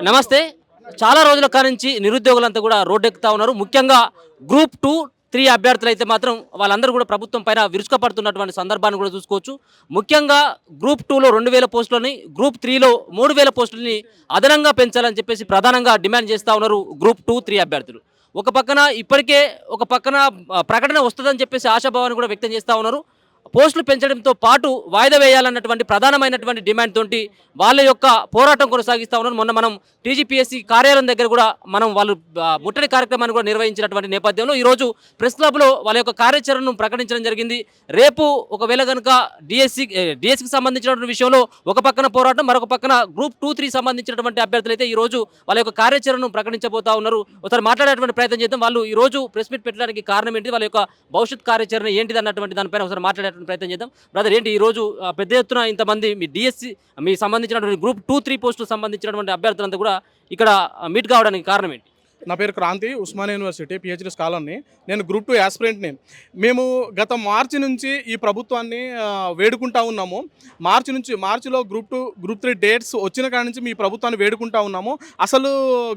నమస్తే. చాలా రోజుల కానుంచి నిరుద్యోగులంతా కూడా రోడ్డెక్కుతా ఉన్నారు. ముఖ్యంగా గ్రూప్ 2, 3 అభ్యర్థులైతే మాత్రం వాళ్ళందరూ కూడా ప్రభుత్వం పైన విరుచుకుపడుతున్నటువంటి సందర్భాన్ని కూడా చూసుకోవచ్చు. ముఖ్యంగా గ్రూప్ 2లో 2000 పోస్టులని, గ్రూప్ 3లో 3000 పోస్టులని అదనంగా పెంచాలని చెప్పేసి ప్రధానంగా డిమాండ్ చేస్తా ఉన్నారు గ్రూప్ 2, 3 అభ్యర్థులు. ఒక పక్కన ఇప్పటికే ప్రకటన వస్తదని చెప్పేసి ఆశాభావాన్ని కూడా వ్యక్తం చేస్తా ఉన్నారు. పోస్టులు పెంచడంతో పాటు వాయిదా వేయాలన్నటువంటి ప్రధానమైనటువంటి డిమాండ్ తోటి వాళ్ళ యొక్క పోరాటం కొనసాగిస్తూ ఉన్నారు. మొన్న మనం టీజీపీఎస్సీ కార్యాలయం దగ్గర కూడా వాళ్ళు ముట్టడి కార్యక్రమాన్ని కూడా నిర్వహించినటువంటి నేపథ్యంలో ఈరోజు ప్రెస్ క్లబ్లో వాళ్ళ యొక్క కార్యాచరణను ప్రకటించడం జరిగింది. రేపు ఒకవేళ కనుక డిఎస్సికి సంబంధించినటువంటి విషయంలో ఒక పక్కన పోరాటం, మరొక పక్కన గ్రూప్ 2, 3 సంబంధించినటువంటి అభ్యర్థులు అయితే ఈరోజు వాళ్ళ యొక్క కార్యాచరణను ప్రకటించబోతా ఉన్నారు. ఒకసారి మాట్లాడేటువంటి ప్రయత్నం చేద్దాం. వాళ్ళు ఈరోజు ప్రెస్ మీట్ పెట్టడానికి కారణం ఏంటి, వాళ్ళ యొక్క భవిష్యత్ కార్యాచరణ ఏంటిది అన్నటువంటి దానిపైన ఒకసారి మాట్లాడేటువంటి ప్రయత్నం చేద్దాం. బ్రదర్, ఏంటి ఈరోజు పెద్ద ఎత్తున ఇంతమంది మీ డిఎస్సి మీ సంబంధించినటువంటి గ్రూప్ 2, 3 పోస్టులకు సంబంధించినటువంటి అభ్యర్థులంతా కూడా ఇక్కడ మీట్ కావడానికి కారణం ఏంటి? నా పేరు క్రాంతి, ఉస్మానియా యూనివర్సిటీ పిహెచ్డి స్కాలర్ని. నేను గ్రూప్ 2 యాస్పిరెంట్ని. మేము గత మార్చి నుంచి ఈ ప్రభుత్వాన్ని వేడుకుంటా ఉన్నాము. మార్చిలో గ్రూప్ 2, గ్రూప్ 3 డేట్స్ వచ్చిన కాడి నుంచి మీ ప్రభుత్వాన్ని వేడుకుంటా ఉన్నాము. అసలు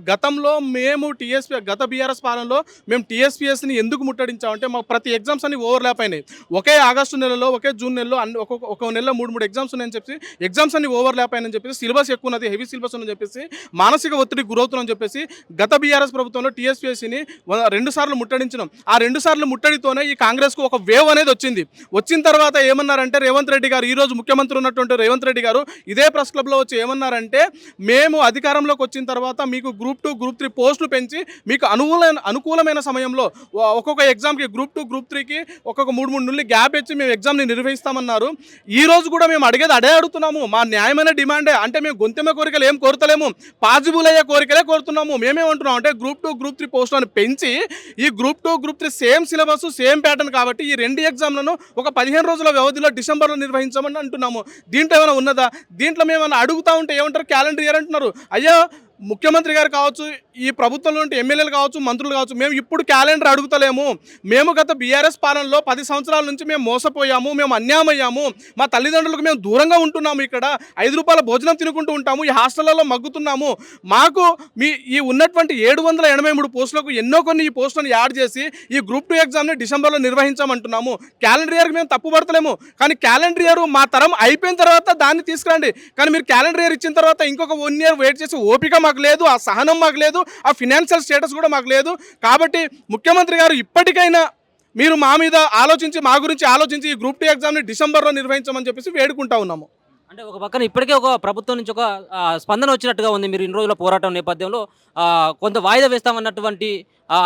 గతంలో మేము గత బీఆర్ఎస్ పాలనలో మేము టీఎస్పీఎస్ని ఎందుకు ముట్టడించామంటే మాకు ప్రతి ఎగ్జామ్స్ అన్ని ఓవర్లాప్ అయినాయి. ఒకే ఆగస్టు నెలలో, ఒకే జూన్ నెలలో ఒక నెలలో 3 ఎగ్జామ్స్ ఉన్నాయని చెప్పి ఎగ్జామ్స్ అన్ని ఓవర్లాప్ అయినని చెప్పేసి, సిలబస్ ఎక్కువ ఉన్నది, హెవీ సిలబస్ ఉందని చెప్పేసి, మానసిక ఒత్తిడికి గురవుతుందని చెప్పేసి గత బీఆర్ఎస్ ప్రభుత్వంలో టీఎస్పీఎస్సీని 2 సార్లు ముట్టడించినాం. ఆ 2 సార్లు ముట్టడితోనే ఈ కాంగ్రెస్కు ఒక వేవ్ అనేది వచ్చింది. వచ్చిన తర్వాత ఏమన్నారంటే రేవంత్ రెడ్డి గారు, ఈరోజు ముఖ్యమంత్రి ఉన్నటువంటి రేవంత్ రెడ్డి గారు ఇదే ప్రెస్ క్లబ్లో వచ్చి ఏమన్నారంటే, మేము అధికారంలోకి వచ్చిన తర్వాత మీకు గ్రూప్ 2, గ్రూప్ 3 పోస్టులు పెంచి మీకు అనుకూలమైన సమయంలో ఒక్కొక్క ఎగ్జామ్కి గ్రూప్ 2, గ్రూప్ 3కి ఒక్కొక్క 3 నెలలు గ్యాప్ ఇచ్చి మేము ఎగ్జామ్ని నిర్వహిస్తామన్నారు. ఈ రోజు కూడా మేము అదే అడుగుతున్నాము. మా న్యాయమైన డిమాండే. అంటే మేము గొంతెమ్మ కోరికలు ఏం కోరుతలేము, పాజిబుల్ అయ్యే కోరికలే కోరుతున్నాము. మేమేమంటున్నాం అంటే గ్రూప్ 2, గ్రూప్ 3 పోస్టులను పెంచి ఈ group 2, group 3 same syllabus, same pattern కాబట్టి ఈ 2 ఎగ్జామ్లను ఒక 15 రోజుల వ్యవధిలో డిసెంబర్లో నిర్వహించమని అంటున్నాము. దీంట్లో ఏమైనా ఉన్నదా? దీంట్లో మేము ఏమైనా అడుగుతూ ఉంటే ఏమంటారు, క్యాలెండర్ ఇయర్ అంటున్నారు. అయ్యా, ముఖ్యమంత్రి గారు కావచ్చు, ఈ ప్రభుత్వంలో ఉంటే ఎమ్మెల్యేలు కావచ్చు, మంత్రులు కావచ్చు, మేము ఇప్పుడు క్యాలెండర్ అడుగుతలేము. మేము గత బీఆర్ఎస్ పాలనలో 10 సంవత్సరాల నుంచి మేము మోసపోయాము, మేము అన్యాయం అయ్యాము, మా తల్లిదండ్రులకు మేము దూరంగా ఉంటున్నాము, ఇక్కడ 5 రూపాయల భోజనం తినుకుంటూ ఉంటాము, ఈ హాస్టళ్లలో మగ్గుతున్నాము. మాకు ఈ ఉన్నటువంటి 783 పోస్టులకు కొన్ని ఈ పోస్టులను యాడ్ చేసి ఈ గ్రూప్ 2 ఎగ్జామ్ని డిసెంబర్లో నిర్వహించామంటున్నాము. క్యాలెండర్ ఇయర్కి మేము తప్పు పడతలేము, కానీ క్యాలెండర్ ఇయర్ మా తరం అయిపోయిన తర్వాత దాన్ని తీసుకురండి. కానీ మీరు క్యాలెండర్ ఇయర్ ఇచ్చిన తర్వాత ఇంకొక 1 ఇయర్ వెయిట్ చేసి ఓపిక మాకు లేదు, ఆ సహనం మాకు లేదు, ఆ ఫినాన్షియల్ స్టేటస్ కూడా మాకు లేదు. కాబట్టి ముఖ్యమంత్రి గారు ఇప్పటికైనా మీరు మా మీద ఆలోచించి, మా గురించి ఆలోచించి ఈ గ్రూప్ 2 ఎగ్జామ్ని డిసెంబర్లో నిర్వహించమని చెప్పేసి వేడుకుంటా ఉన్నాము. అంటే ఒక పక్కన ఇప్పటికే ఒక ప్రభుత్వం నుంచి ఒక స్పందన వచ్చినట్టుగా ఉంది. మీరు ఇన్ని రోజుల పోరాటం నేపథ్యంలో కొంత వాయిదా వేస్తామన్నటువంటి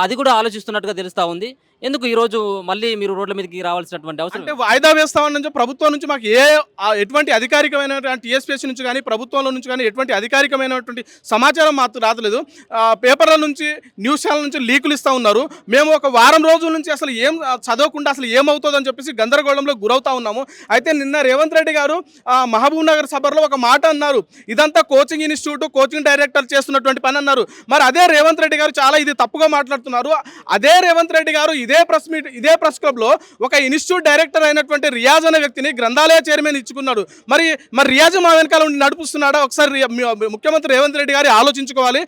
అది కూడా ఆలోచిస్తున్నట్టుగా తెలుస్తూ ఉంది. ఎందుకు ఈరోజు మళ్ళీ మీరు రోడ్ల మీదకి రావాల్సినటువంటి అవసరం? అంటే వాయిదా వేస్తామని ప్రభుత్వం నుంచి మాకు ఎటువంటి అధికారికమైనటువంటి టీఎస్పీఎస్సీ నుంచి కానీ ప్రభుత్వంలో నుంచి కానీ ఎటువంటి అధికారికమైనటువంటి సమాచారం మాత్రం రావట్లేదు. పేపర్ల నుంచి, న్యూస్ ఛానల్ నుంచి లీకులు ఇస్తూ ఉన్నారు. మేము ఒక వారం రోజుల నుంచి అసలు ఏం చదవకుండా అసలు ఏమవుతుందని చెప్పేసి గందరగోళంలో గురవుతా ఉన్నాము. అయితే నిన్న రేవంత్ రెడ్డి గారు మహబూబ్ నగర్ సభలో ఒక మాట అన్నారు, ఇదంతా కోచింగ్ ఇన్స్టిట్యూట్, కోచింగ్ డైరెక్టర్ చేస్తున్నటువంటి పని అన్నారు. మరి అదే రేవంత్ రెడ్డి గారు చాలా ఇది తప్పుగా మాట్లాడుతున్నారు. అదే రేవంత్ రెడ్డి గారు ఇదే ప్రెస్ క్లబ్లో ఒక ఇన్స్టిట్యూట్ డైరెక్టర్ అయినటువంటి రియాజ్ అనే వ్యక్తిని గ్రంథాలయ చైర్మన్ ఇచ్చుకున్నాడు. మరి రియాజ్ మా వెనకాల ఉండి నడిపిస్తున్నాడా? ఒకసారి ముఖ్యమంత్రి రేవంత్ రెడ్డి గారు ఆలోచించుకోవాలి.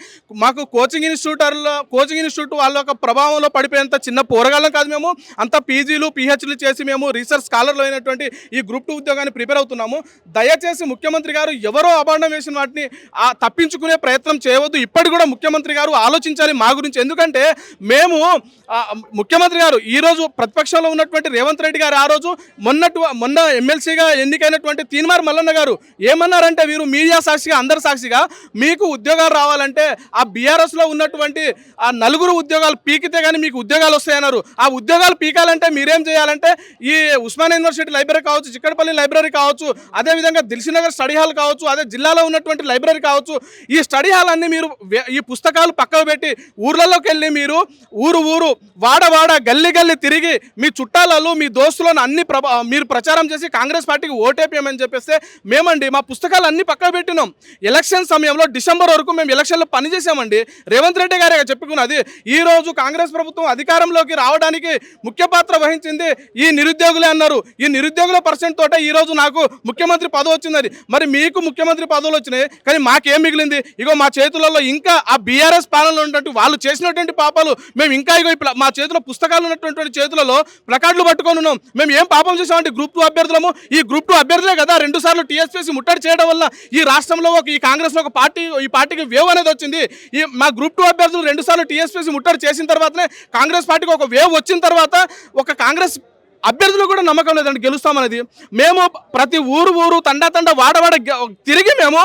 మాకు కోచింగ్ ఇన్స్టిట్యూట్ వాళ్ళ యొక్క ప్రభావంలో పడిపోయేంత చిన్న పోరగాళ్ళం కాదు మేము. అంతా పీజీలు, పిహెచ్డీలు చేసి మేము రీసెర్చ్ స్కాలర్లు అయినటువంటి ఈ గ్రూప్ 2 ఉద్యోగాన్ని ప్రిపేర్ అవుతున్నాము. దయచేసి ముఖ్యమంత్రి గారు ఎవరో అభాండం వేసిన వాటిని తప్పించుకునే ప్రయత్నం చేయవద్దు. ఇప్పటికి కూడా ముఖ్యమంత్రి గారు ఆలోచించాలి మా గురించి. ఎందుకంటే మేము ముఖ్యమంత్రి గారు ఈరోజు ప్రతిపక్షంలో ఉన్నటువంటి రేవంత్ రెడ్డి గారు ఆ రోజు మొన్న ఎమ్మెల్సీగా ఎన్నికైనటువంటి తీన్మార్ మల్లన్న గారు ఏమన్నారంటే, వీరు మీడియా సాక్షిగా, అందరి సాక్షిగా, మీకు ఉద్యోగాలు రావాలంటే ఆ బీఆర్ఎస్లో ఉన్నటువంటి ఆ 4 ఉద్యోగాలు పీకితే కానీ మీకు ఉద్యోగాలు వస్తాయన్నారు. ఆ ఉద్యోగాలు పీకాలంటే మీరేం చేయాలంటే ఈ ఉస్మానియా యూనివర్సిటీ లైబ్రరీ కావచ్చు, చిక్కడపల్లి లైబ్రరీ కావచ్చు, అదేవిధంగా దిల్సుఖ్నగర్ స్టడీ హాల్ కావచ్చు, అదే జిల్లాలో ఉన్నటువంటి లైబ్రరీ కావచ్చు, ఈ స్టడీ హాల్ అన్ని మీరు ఈ పుస్తకాలు పక్కకు పెట్టి ఊర్లలోకి వెళ్ళి మీరు ఊరు వాడ గల్లీ గల్లీ తిరిగి మీ చుట్టాలలో మీ దోస్తులను అన్ని మీరు ప్రచారం చేసి కాంగ్రెస్ పార్టీకి ఓటేపేయమని చెప్పేస్తే మేమండి మా పుస్తకాలు అన్ని పక్కన పెట్టినాం. ఎలక్షన్ సమయంలో డిసెంబర్ వరకు మేము ఎలక్షన్లో పనిచేసామండి. రేవంత్ రెడ్డి గారే చెప్పుకున్నది. ఈరోజు కాంగ్రెస్ ప్రభుత్వం అధికారంలోకి రావడానికి ముఖ్య పాత్ర వహించింది ఈ నిరుద్యోగులే అన్నారు. ఈ నిరుద్యోగుల పర్సెంట్ తోటే ఈరోజు నాకు ముఖ్యమంత్రి పదవి వచ్చింది. మరి మీకు ముఖ్యమంత్రి పదవులు వచ్చినాయి, కానీ మాకేం మిగిలింది? ఇగో మా చేతులలో ఇంకా ఆ బీఆర్ఎస్ పాలనలో ఉన్నటువంటి వాళ్ళు చేసినటువంటి పాపాలు మేము ఇంకా ఇగో మా చేతిలో పుస్తకాలు ఉన్నటువంటి చేతులలో ప్లకార్డులు పట్టుకొని ఉన్నాం. మేము ఏం పాపం చేసామంటే గ్రూప్ 2 అభ్యర్థులము. ఈ గ్రూప్ 2 అభ్యర్థులే కదా 2 సార్లు టీఎస్పీసీ ముట్టడి చేయడం వల్ల ఈ రాష్ట్రంలో ఈ కాంగ్రెస్లో ఒక పార్టీ ఈ పార్టీకి వేవ్ అనేది వచ్చింది. ఈ మా గ్రూప్ 2 అభ్యర్థులు 2 సార్లు టీఎస్పీసీ ముట్టడి చేసిన తర్వాతనే కాంగ్రెస్ పార్టీకి ఒక వేవ్ వచ్చిన తర్వాత ఒక కాంగ్రెస్ అభ్యర్థులు కూడా నమ్మకం లేదండి గెలుస్తామనేది. మేము ప్రతి ఊరు తండా వాడవాడ తిరిగి మేము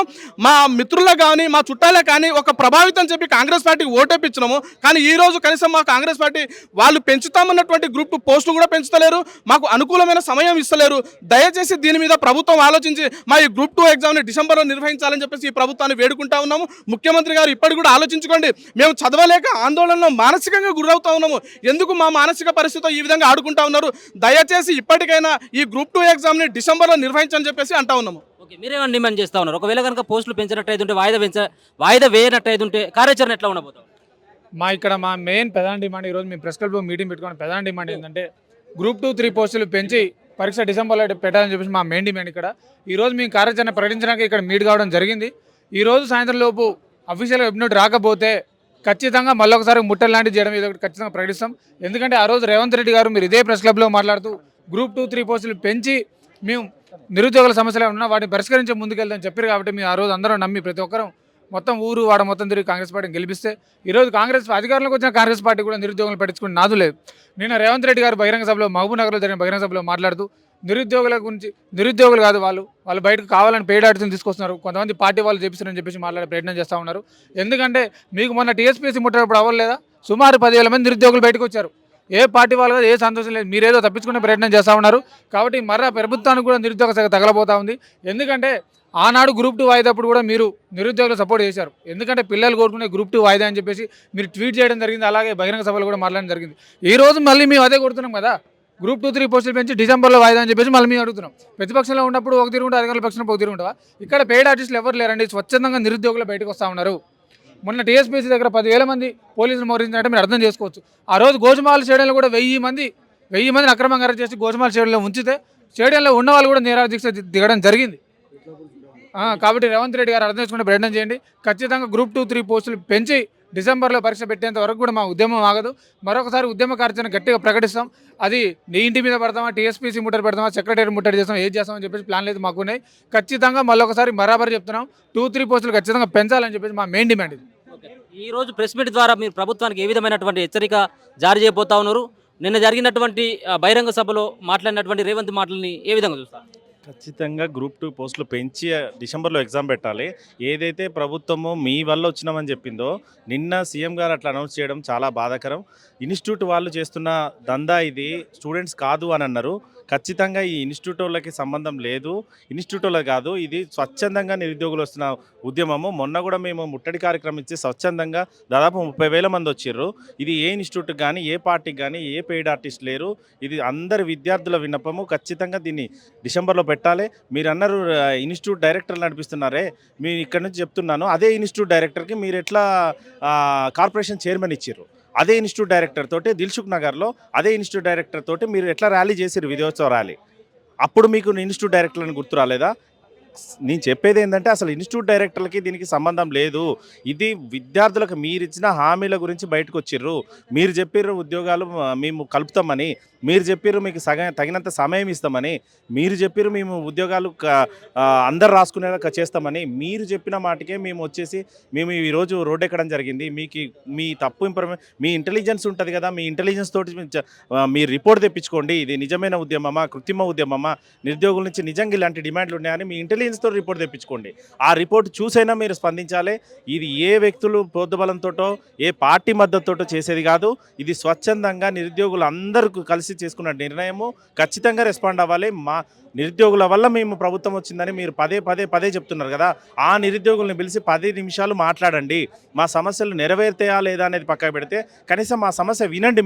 మా మిత్రులకు కానీ మా చుట్టాలే కానీ ఒక ప్రభావితం చెప్పి కాంగ్రెస్ పార్టీకి ఓటేపించినాము. కానీ ఈరోజు కనీసం మా కాంగ్రెస్ పార్టీ వాళ్ళు పెంచుతామన్నటువంటి గ్రూప్ 2 పోస్టులు కూడా పెంచుతలేరు, మాకు అనుకూలమైన సమయం ఇస్తలేరు. దయచేసి దీని మీద ప్రభుత్వం ఆలోచించి మా ఈ గ్రూప్ 2 ఎగ్జామ్ని డిసెంబర్లో నిర్వహించాలని చెప్పేసి ఈ ప్రభుత్వాన్ని వేడుకుంటా ఉన్నాము. ముఖ్యమంత్రి గారు ఇప్పటికి కూడా ఆలోచించుకోండి. మేము చదవలేక ఆందోళనలో మానసికంగా గురవుతా ఉన్నాము. ఎందుకు మా మానసిక పరిస్థితితో ఈ విధంగా ఆడుకుంటా ఉన్నారు? దయచేసి ఇప్పటికైనా ఈ గ్రూప్ 2 ఎగ్జామ్ని డిసెంబర్లో నిర్వహించని చెప్పేసి అంటా ఉన్నాము. ఓకే, మీరేమైనా డిమాండ్ చేస్తా ఉన్నారు? ఒకవేళ కనుక పోస్టులు పెంచినట్టయితే ఉంటే వాయిదా వేయనట్టయితే ఉంటే కార్యాచరణ ఎట్లా ఉండబోతాం? మా మెయిన్ ప్రధాన డిమాండ్ ఈరోజు మేము ప్రెస్ క్లబ్లో మీటింగ్ పెట్టుకుని ప్రధాన డిమాండ్ ఏంటంటే గ్రూప్ 2, 3 పోస్టులు పెంచి పరీక్ష డిసెంబర్లో పెట్టాలని చెప్పేసి మా మెయిన్ డిమాండ్. ఈరోజు మేము కార్యాచరణ ప్రకటించడానికి ఇక్కడ మీట్ కావడం జరిగింది. ఈరోజు సాయంత్రం లోపు అఫీషియల్గా వెబ్నోట్ రాకపోతే ఖచ్చితంగా మళ్ళొకసారి ముట్టలు లాంటివి చేయడం ఇది ఒకటి ఖచ్చితంగా ప్రకటిస్తాం. ఎందుకంటే ఆ రోజు రేవంత్ రెడ్డి గారు మీరు ఇదే ప్రెస్ క్లబ్లో మాట్లాడుతూ గ్రూప్ 2, 3 పోస్టులు పెంచి మేము నిరుద్యోగుల సమస్యలు ఉన్నా వాటిని పరిష్కరించే ముందుకెళ్తామని చెప్పారు. కాబట్టి మేము ఆ రోజు అందరం నమ్మి ప్రతి ఒక్కరూ మొత్తం ఊరు వాడ మొత్తం తిరిగి కాంగ్రెస్ పార్టీని గెలిపిస్తే ఈరోజు కాంగ్రెస్ అధికారంలోకి వచ్చిన కాంగ్రెస్ పార్టీ కూడా నిరుద్యోగులు పట్టించుకుని నాదు లేదు. నిన్న రేవంత్ రెడ్డి గారు బహిరంగ సభలో మహబూబ్ నగర్లో జరిగిన బహిరంగ సభలో మాట్లాడుతూ నిరుద్యోగుల గురించి నిరుద్యోగులు కాదు వాళ్ళు బయటకు కావాలని పెయిడ్ ఆడిని తీసుకొస్తున్నారు, కొంతమంది పార్టీ వాళ్ళు చేపిస్తారని చెప్పేసి మాట్లాడే ప్రయత్నం చేస్తూ ఉన్నారు. ఎందుకంటే మీకు మొన్న టీఎస్పీసీ ముట్టేటప్పుడు అవ్వలేదా? సుమారు 10,000 మంది నిరుద్యోగులు బయటకు వచ్చారు. ఏ పార్టీ వాళ్ళు ఏ సంతోషం లేదు, మీరేదో తప్పించుకునే ప్రయత్నం చేస్తూ ఉన్నారు. కాబట్టి మర్రా ప్రభుత్వానికి కూడా నిరుద్యోగ శాఖ తగలబోతూ ఉంది. ఎందుకంటే ఆనాడు గ్రూప్ 2 వాయిదాప్పుడు కూడా మీరు నిరుద్యోగులు సపోర్ట్ చేశారు. ఎందుకంటే పిల్లలు కోరుకునే గ్రూప్ 2 వాయిదా అని చెప్పేసి మీరు ట్వీట్ చేయడం జరిగింది. అలాగే బహిరంగ సభలు కూడా మాట్లాడడం జరిగింది. ఈ రోజు మళ్ళీ మేము అదే కొడుతున్నాం కదా, గ్రూప్ 2, 3 పోస్టులు పెంచి డిసెంబర్లో వాయిదా అని చెప్పేసి మళ్ళీ మేము అడుగుతున్నాం. ప్రతిపక్షంలో ఉన్నప్పుడు ఒక తిరుగుంటే అధికారుల పక్షంలో ఒక తిరుగుంటావా? ఇక్కడ పెయిడ్ ఆర్టిస్టులు ఎవరు లేరండి, స్వచ్ఛందంగా నిరుద్యోగులు బయటకు వస్తూ ఉన్నారు. మొన్న టీఎస్పీసీ దగ్గర 10,000 మంది పోలీసులు మోహరించినట్టు మీరు అర్థం చేసుకోవచ్చు. ఆ రోజు గోజమాల స్టేడియంలో కూడా 1000 మందిని అక్రమంగా అరెస్ట్ చేసి గోజమాల స్టేడియంలో ఉంచితే స్టేడియంలో ఉన్న వాళ్ళు కూడా నిరాహార దీక్ష దిగడం జరిగింది. కాబట్టి రేవంత్ రెడ్డి గారు అర్థం చేసుకునే ప్రయత్నం చేయండి. ఖచ్చితంగా గ్రూప్ 2, 3 పోస్టులు పెంచి డిసెంబర్లో పరీక్ష పెట్టేంత వరకు కూడా మా ఉద్యమం ఆగదు. మరొకసారి ఉద్యమ కార్యాచరణ గట్టిగా ప్రకటిస్తాం. అది నీ ఇంటి మీద పెడతామా, టీఎస్పీసీ ముట్టడి పెడతామా, సెక్రటరీ ముట్టడి చేస్తాం, ఏది చేస్తామని చెప్పేసి ప్లాన్ లేదు మాకున్నాయి. ఖచ్చితంగా మళ్ళొకసారి బరాబర్ చెప్తున్నాం, 2, 3 పోస్టులు ఖచ్చితంగా పెంచాలని చెప్పేసి మా మెయిన్ డిమాండ్ ఇది. ఈ రోజు ప్రెస్ మీట్ ద్వారా మీరు ప్రభుత్వానికి ఏ విధమైనటువంటి హెచ్చరిక జారీ చేయబోతా ఉన్నారు? నిన్న జరిగినటువంటి బహిరంగ సభలో మాట్లాడినటువంటి రేవంత్ మాటలని ఏ విధంగా చూస్తారు? ఖచ్చితంగా గ్రూప్ 2 పోస్టులు పెంచి డిసెంబర్లో ఎగ్జామ్ పెట్టాలి. ఏదైతే ప్రభుత్వము మీ వల్ల వచ్చినామని చెప్పిందో నిన్న సీఎం గారు అట్లా అనౌన్స్ చేయడం చాలా బాధాకరం. ఇన్స్టిట్యూట్ వాళ్ళు చేస్తున్న దందా ఇది, స్టూడెంట్స్ కాదు అని అన్నారు. ఖచ్చితంగా ఈ ఇన్స్టిట్యూట్ వాళ్ళకి సంబంధం లేదు, ఇన్స్టిట్యూట్ వాళ్ళకి కాదు, ఇది స్వచ్ఛందంగా నిరుద్యోగులు వస్తున్న ఉద్యమము. మొన్న కూడా మేము ముట్టడి కార్యక్రమం ఇచ్చి స్వచ్ఛందంగా దాదాపు 30,000 మంది వచ్చారు. ఇది ఏ ఇన్స్టిట్యూట్కి కానీ ఏ పార్టీకి కానీ ఏ పెయిడ్ ఆర్టిస్ట్ లేరు. ఇది అందరి విద్యార్థుల విన్నపము. ఖచ్చితంగా దీన్ని డిసెంబర్లో పెట్టాలి. మీరు అన్నారు ఇన్స్టిట్యూట్ డైరెక్టర్లు నడిపిస్తున్నారే, మీరు ఇక్కడ నుంచి చెప్తున్నాను, అదే ఇన్స్టిట్యూట్ డైరెక్టర్కి మీరు ఎట్లా కార్పొరేషన్ చైర్మన్ ఇచ్చారు, అదే ఇన్స్టిట్యూట్ డైరెక్టర్ తోటి దిల్సుఖ్ నగర్లో అదే ఇన్స్టిట్యూట్ డైరెక్టర్ తోటి మీరు ఎట్లా ర్యాలీ చేసారు, విజయోత్సవ ర్యాలీ, అప్పుడు మీకు ఇన్స్టిట్యూట్ డైరెక్టర్లను గుర్తు రాలేదా? నేను చెప్పేది ఏంటంటే అసలు ఇన్స్టిట్యూట్ డైరెక్టర్లకి దీనికి సంబంధం లేదు. ఇది విద్యార్థులకు మీరు ఇచ్చిన హామీల గురించి బయటకు వచ్చిర్రు. మీరు చెప్పిర్రు ఉద్యోగాలు మేము కలుపుతామని, మీరు చెప్పిర్రు మీకు తగినంత సమయం ఇస్తామని, మీరు చెప్పిర్రు మేము ఉద్యోగాలు అందరు రాసుకునేలా చేస్తామని, మీరు చెప్పిన మాటకే మేము వచ్చేసి మేము ఈరోజు రోడ్డు ఎక్కడం జరిగింది. మీ తప్పు మీ ఇంటెలిజెన్స్ ఉంటుంది కదా, మీ ఇంటెలిజెన్స్ తోటి మీరు రిపోర్ట్ తెప్పించుకోండి. ఇది నిజమైన ఉద్యమమా, కృత్రిమ ఉద్యమమా, నిరుద్యోగుల నుంచి నిజంగా ఇలాంటి డిమాండ్లు ఉన్నాయని మీ ఇంటెలిజెన్స్తో రిపోర్ట్ తెప్పించుకోండి. ఆ రిపోర్ట్ చూసైనా మీరు స్పందించాలి. ఇది ఏ వ్యక్తులు ప్రోద్బలంతోటో ఏ పార్టీ మద్దతుతో చేసేది కాదు. ఇది స్వచ్ఛందంగా నిరుద్యోగులు అందరూ కలిసి కలిసి చేసుకున్న నిర్ణయము ఖచ్చితంగా రెస్పాండ్ అవ్వాలి. మా నిరుద్యోగుల వల్ల మేము ప్రభుత్వం వచ్చిందని మీరు పదే చెప్తున్నారు కదా, ఆ నిరుద్యోగుల్ని పిలిచి 10 నిమిషాలు మాట్లాడండి. మా సమస్యలు నెరవేర్తాయా లేదా అనేది పక్కకు పెడితే కనీసం మా సమస్య వినండి.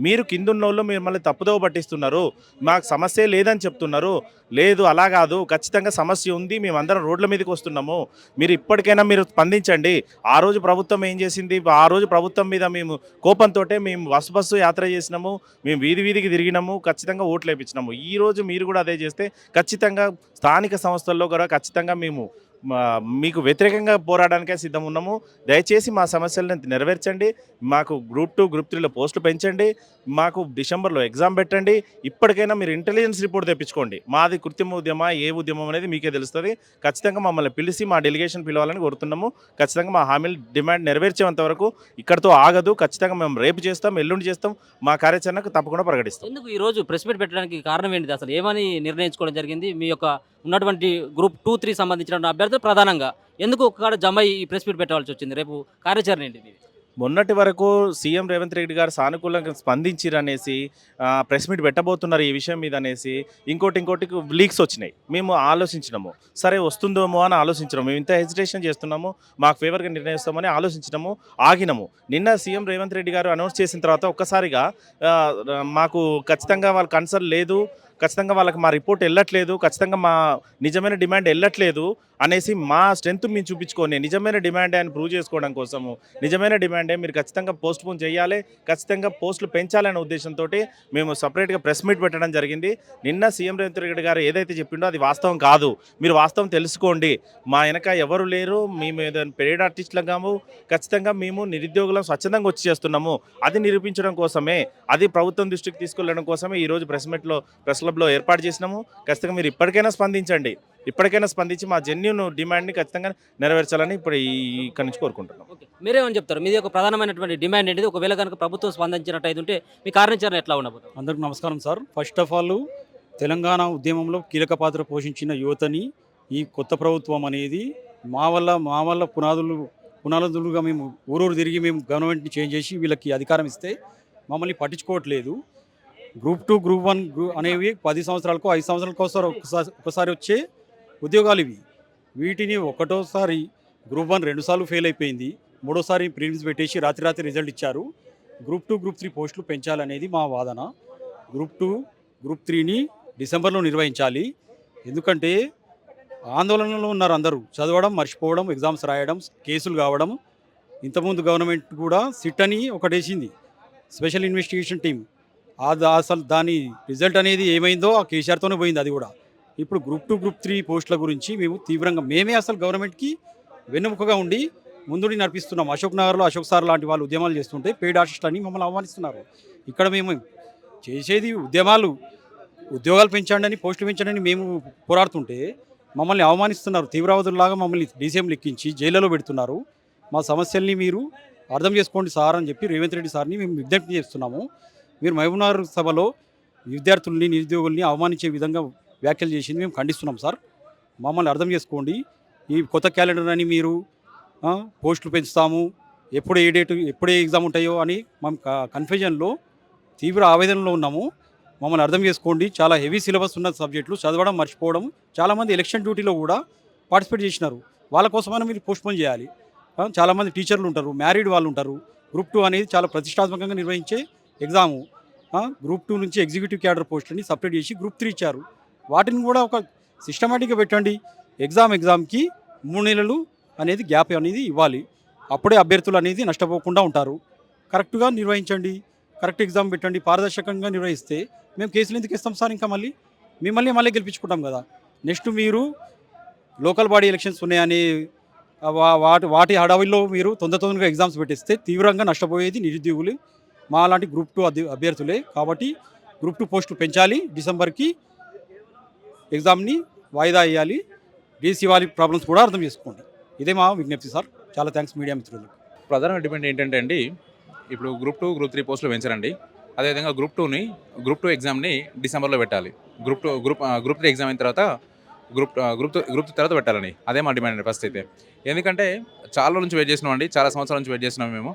మీరు కిందున్నోళ్ళు మిమ్మల్ని తప్పుదోవ పట్టిస్తున్నారు, మాకు సమస్య లేదని చెప్తున్నారు. లేదు, అలా కాదు, ఖచ్చితంగా సమస్య ఉంది, మేమందరం రోడ్ల మీదకి వస్తున్నాము, మీరు ఇప్పటికైనా మీరు స్పందించండి. ఆ రోజు ప్రభుత్వం ఏం చేసింది, ఆ రోజు ప్రభుత్వం మీద మేము కోపంతో మేము బస్సు యాత్ర చేసినాము, మేము వీధికి తిరిగినాము, ఖచ్చితంగా ఓట్లు వేయించినాము. ఈ రోజు మీరు కూడా అదే చేస్తే ఖచ్చితంగా స్థానిక సంస్థల్లో కూడా ఖచ్చితంగా మేము మీకు వ్యతిరేకంగా పోరాడానికే సిద్ధం ఉన్నాము. దయచేసి మా సమస్యలను నెరవేర్చండి. మాకు గ్రూప్ 2 గ్రూప్ 3లో పోస్టులు పెంచండి. మాకు డిసెంబర్లో ఎగ్జామ్ పెట్టండి. ఇప్పటికైనా మీరు ఇంటెలిజెన్స్ రిపోర్ట్ తెప్పించుకోండి. మాది కృత్రిమ ఉద్యమం ఏ ఉద్యమం అనేది మీకే తెలుస్తుంది. ఖచ్చితంగా మమ్మల్ని పిలిచి మా డెలిగేషన్ పిలవాలని కోరుతున్నాము. ఖచ్చితంగా మా హామీలు డిమాండ్ నెరవేర్చేంత వరకు ఇక్కడితో ఆగదు. ఖచ్చితంగా మేము రేపు చేస్తాం, ఎల్లుండి చేస్తాం, మా కార్యాచరణకు తప్పకుండా ప్రకటిస్తాం. ఎందుకు ఈరోజు ప్రెస్ మీట్ పెట్టడానికి కారణం ఏంటిది? అసలు ఏమని నిర్ణయించుకోవడం జరిగింది? మీ యొక్క ఉన్నటువంటి గ్రూప్ 2, 3 సంబంధించిన అభ్యర్థులు ప్రధానంగా ఎందుకు ఒక్కడ జమ ఈ ప్రెస్ మీట్ పెట్టవలసి వచ్చింది? రేపు కార్యాచరణ ఏంటి మీది? మొన్నటి వరకు సీఎం రేవంత్ రెడ్డి గారు సానుకూలంగా స్పందించిరనేసి ప్రెస్ మీట్ పెట్టబోతున్నారు ఈ విషయం మీద అనేసి ఇంకోటి లీక్స్ వచ్చినాయి. మేము ఆలోచించినాము, సరే వస్తుందేమో అని ఆలోచించినాము. మేము ఇంత హెజిటేషన్ చేస్తున్నాము, మాకు ఫేవర్గా నిర్ణయిస్తామని ఆలోచించినాము, ఆగినాము. నిన్న సీఎం రేవంత్ రెడ్డి గారు అనౌన్స్ చేసిన తర్వాత ఒక్కసారిగా మాకు ఖచ్చితంగా వాళ్ళ కన్సర్న్ లేదు, ఖచ్చితంగా వాళ్ళకి మా రిపోర్ట్ వెళ్ళట్లేదు, ఖచ్చితంగా మా నిజమైన డిమాండ్ వెళ్ళట్లేదు అనేసి మా స్ట్రెంత్ మేము చూపించుకొని నిజమైన డిమాండ్ అని ప్రూవ్ చేసుకోవడం కోసము, నిజమైన డిమాండే మీరు ఖచ్చితంగా పోస్ట్ పోన్ చేయాలి, ఖచ్చితంగా పోస్టులు పెంచాలనే ఉద్దేశంతో మేము సపరేట్గా ప్రెస్ మీట్ పెట్టడం జరిగింది. నిన్న సీఎం రేవంత్ రెడ్డి గారు ఏదైతే చెప్పిండో అది వాస్తవం కాదు, మీరు వాస్తవం తెలుసుకోండి, మా వెనక ఎవరు లేరు, మేము ఏదైనా పెయిడ్ ఆర్టిస్టులగాము, ఖచ్చితంగా మేము నిరుద్యోగులం స్వచ్ఛందంగా వచ్చి చేస్తున్నాము, అది నిరూపించడం కోసమే, అది ప్రభుత్వం దృష్టికి తీసుకెళ్లడం కోసమే ఈరోజు ప్రెస్ క్లబ్లో ఏర్పాటు చేసినాము. ఖచ్చితంగా మీరు ఇప్పటికైనా స్పందించి మా జెన్యూన్ డిమాండ్ని ఖచ్చితంగా నెరవేర్చాలని ఇప్పుడు ఇక్కడి నుంచి కోరుకుంటున్నాం. ఓకే, మీరేమని చెప్తారు? మీది ఒక ప్రధానమైనటువంటి డిమాండ్ ఏంటిది? ఒకవేళ కనుక ప్రభుత్వం స్పందించినట్టు ఉంటే మీ కార్యాచరణ ఎట్లా ఉండబోతుంది? అందరికీ నమస్కారం sir. First of all Telangana ఉద్యమంలో కీలక పాత్ర పోషించిన యువతని ఈ కొత్త ప్రభుత్వం అనేది మా వల్ల పునాదులుగా మేము ఊరూరు తిరిగి మేము గవర్నమెంట్ని చేంజ్ చేసి వీళ్ళకి అధికారం ఇస్తే మమ్మల్ని పట్టించుకోవట్లేదు. గ్రూప్ 2 గ్రూప్ 1 అనేవి 10 సంవత్సరాలకు 5 సంవత్సరాలకు ఒకసారి వచ్చే ఉద్యోగాలు ఇవి. వీటిని ఒకటోసారి గ్రూప్ 1 2 సార్లు ఫెయిల్ అయిపోయింది, మూడోసారి ప్రిలిమ్స్ పెట్టేసి రాత్రి రిజల్ట్ ఇచ్చారు. గ్రూప్ 2 గ్రూప్ 3 పోస్టులు పెంచాలనేది మా వాదన. గ్రూప్ 2 గ్రూప్ 3ని డిసెంబర్లో నిర్వహించాలి. ఎందుకంటే ఆందోళనలో ఉన్నారు అందరూ, చదవడం మర్చిపోవడం, ఎగ్జామ్స్ రాయడం, కేసులు కావడం. ఇంతకుముందు గవర్నమెంట్ కూడా సిట్ అని ఒకటేసింది, స్పెషల్ ఇన్వెస్టిగేషన్ టీం. అసలు దాని రిజల్ట్ అనేది ఏమైందో ఆ కేసీఆర్తోనే పోయింది అది కూడా. ఇప్పుడు గ్రూప్ 2 గ్రూప్ 3 పోస్టుల గురించి మేము తీవ్రంగా మేమే అసలు గవర్నమెంట్కి వెన్నెముకగా ఉండి ముందుని నడిపిస్తున్నాం. అశోక్ నగర్లో అశోక్ సార్ లాంటి వాళ్ళు ఉద్యమాలు చేస్తుంటే పెయిడ్ ఆర్టిస్ట్ అని మమ్మల్ని అవమానిస్తున్నారు. ఇక్కడ మేము చేసేది ఉద్యోగాలు పెంచండి అని, పోస్టులు పెంచండి అని మేము పోరాడుతుంటే మమ్మల్ని అవమానిస్తున్నారు. తీవ్రవాదుల్లాగా మమ్మల్ని డీసీఎంలు ఎక్కించి జైళ్ళలో పెడుతున్నారు. మా సమస్యల్ని మీరు అర్థం చేసుకోండి సార్ అని చెప్పి రేవంత్ రెడ్డి సార్ని మేము విజ్ఞప్తి చేస్తున్నాము. మీరు మహబూబ్నగర్ సభలో విద్యార్థుల్ని నిరుద్యోగుల్ని అవమానించే విధంగా వ్యాఖ్యలు చేసింది మేము ఖండిస్తున్నాం సార్. మమ్మల్ని అర్థం చేసుకోండి. ఈ కొత్త క్యాలెండర్ అని మీరు పోస్టులు పెంచుతాము, ఎప్పుడు ఏ ఎగ్జామ్ ఉంటాయో అని మేము కన్ఫ్యూజన్లో తీవ్ర ఆవేదనలో ఉన్నాము. మమ్మల్ని అర్థం చేసుకోండి. చాలా హెవీ సిలబస్ ఉన్న సబ్జెక్టులు చదవడం మర్చిపోవడం. చాలామంది ఎలక్షన్ డ్యూటీలో కూడా పార్టిసిపేట్ చేసినారు, వాళ్ళ కోసమైనా మీరు పోస్ట్పోన్ చేయాలి. చాలామంది టీచర్లు ఉంటారు, మ్యారీడ్ వాళ్ళు ఉంటారు. గ్రూప్ 2 అనేది చాలా ప్రతిష్టాత్మకంగా నిర్వహించే ఎగ్జాము. గ్రూప్ 2 నుంచి ఎగ్జిక్యూటివ్ క్యాడర్ పోస్టులని సపరేట్ చేసి గ్రూప్ 3 ఇచ్చారు. వాటిని కూడా ఒక సిస్టమేటిక్గా పెట్టండి. ఎగ్జామ్కి 3 నెలలు అనేది గ్యాప్ అనేది ఇవ్వాలి. అప్పుడే అభ్యర్థులు అనేది నష్టపోకుండా ఉంటారు. కరెక్ట్గా నిర్వహించండి, కరెక్ట్ ఎగ్జామ్ పెట్టండి. పారదర్శకంగా నిర్వహిస్తే మేము కేసులు ఎందుకు ఇస్తాం సార్? ఇంకా మళ్ళీ గెలిపించుకుంటాం కదా. నెక్స్ట్ మీరు లోకల్ బాడీ ఎలక్షన్స్ ఉన్నాయని వాటి హడావిల్లో మీరు తొందరగా ఎగ్జామ్స్ పెట్టిస్తే తీవ్రంగా నష్టపోయేది నిరుద్యోగులు, మా లాంటి గ్రూప్ 2 అభ్యర్థులే. కాబట్టి గ్రూప్ 2 పోస్టులు పెంచాలి, డిసెంబర్కి ఎగ్జామ్ని వాయిదా వేయాలి. డీసీ వాళ్ళ ప్రాబ్లమ్స్ కూడా అర్థం చేసుకోండి. ఇదే మా విజ్ఞప్తి సార్. చాలా థ్యాంక్స్ మీడియా మిత్రులకు. ప్రధాన డిమాండ్ ఏంటంటే అండి, ఇప్పుడు గ్రూప్ 2 గ్రూప్ 3 పోస్టులు పెంచారండి. అదేవిధంగా గ్రూప్ 2 ఎగ్జామ్ని డిసెంబర్లో పెట్టాలి. గ్రూప్ 3 ఎగ్జామ్ అయిన తర్వాత గ్రూప్ 3 తర్వాత పెట్టాలని, అదే మా డిమాండ్ అండి ఫస్ట్ అయితే. ఎందుకంటే చాలా నుంచి వెయిట్ చేసినాం అండి, చాలా సంవత్సరాల నుంచి వెయిట్ చేస్తున్నాము, మేము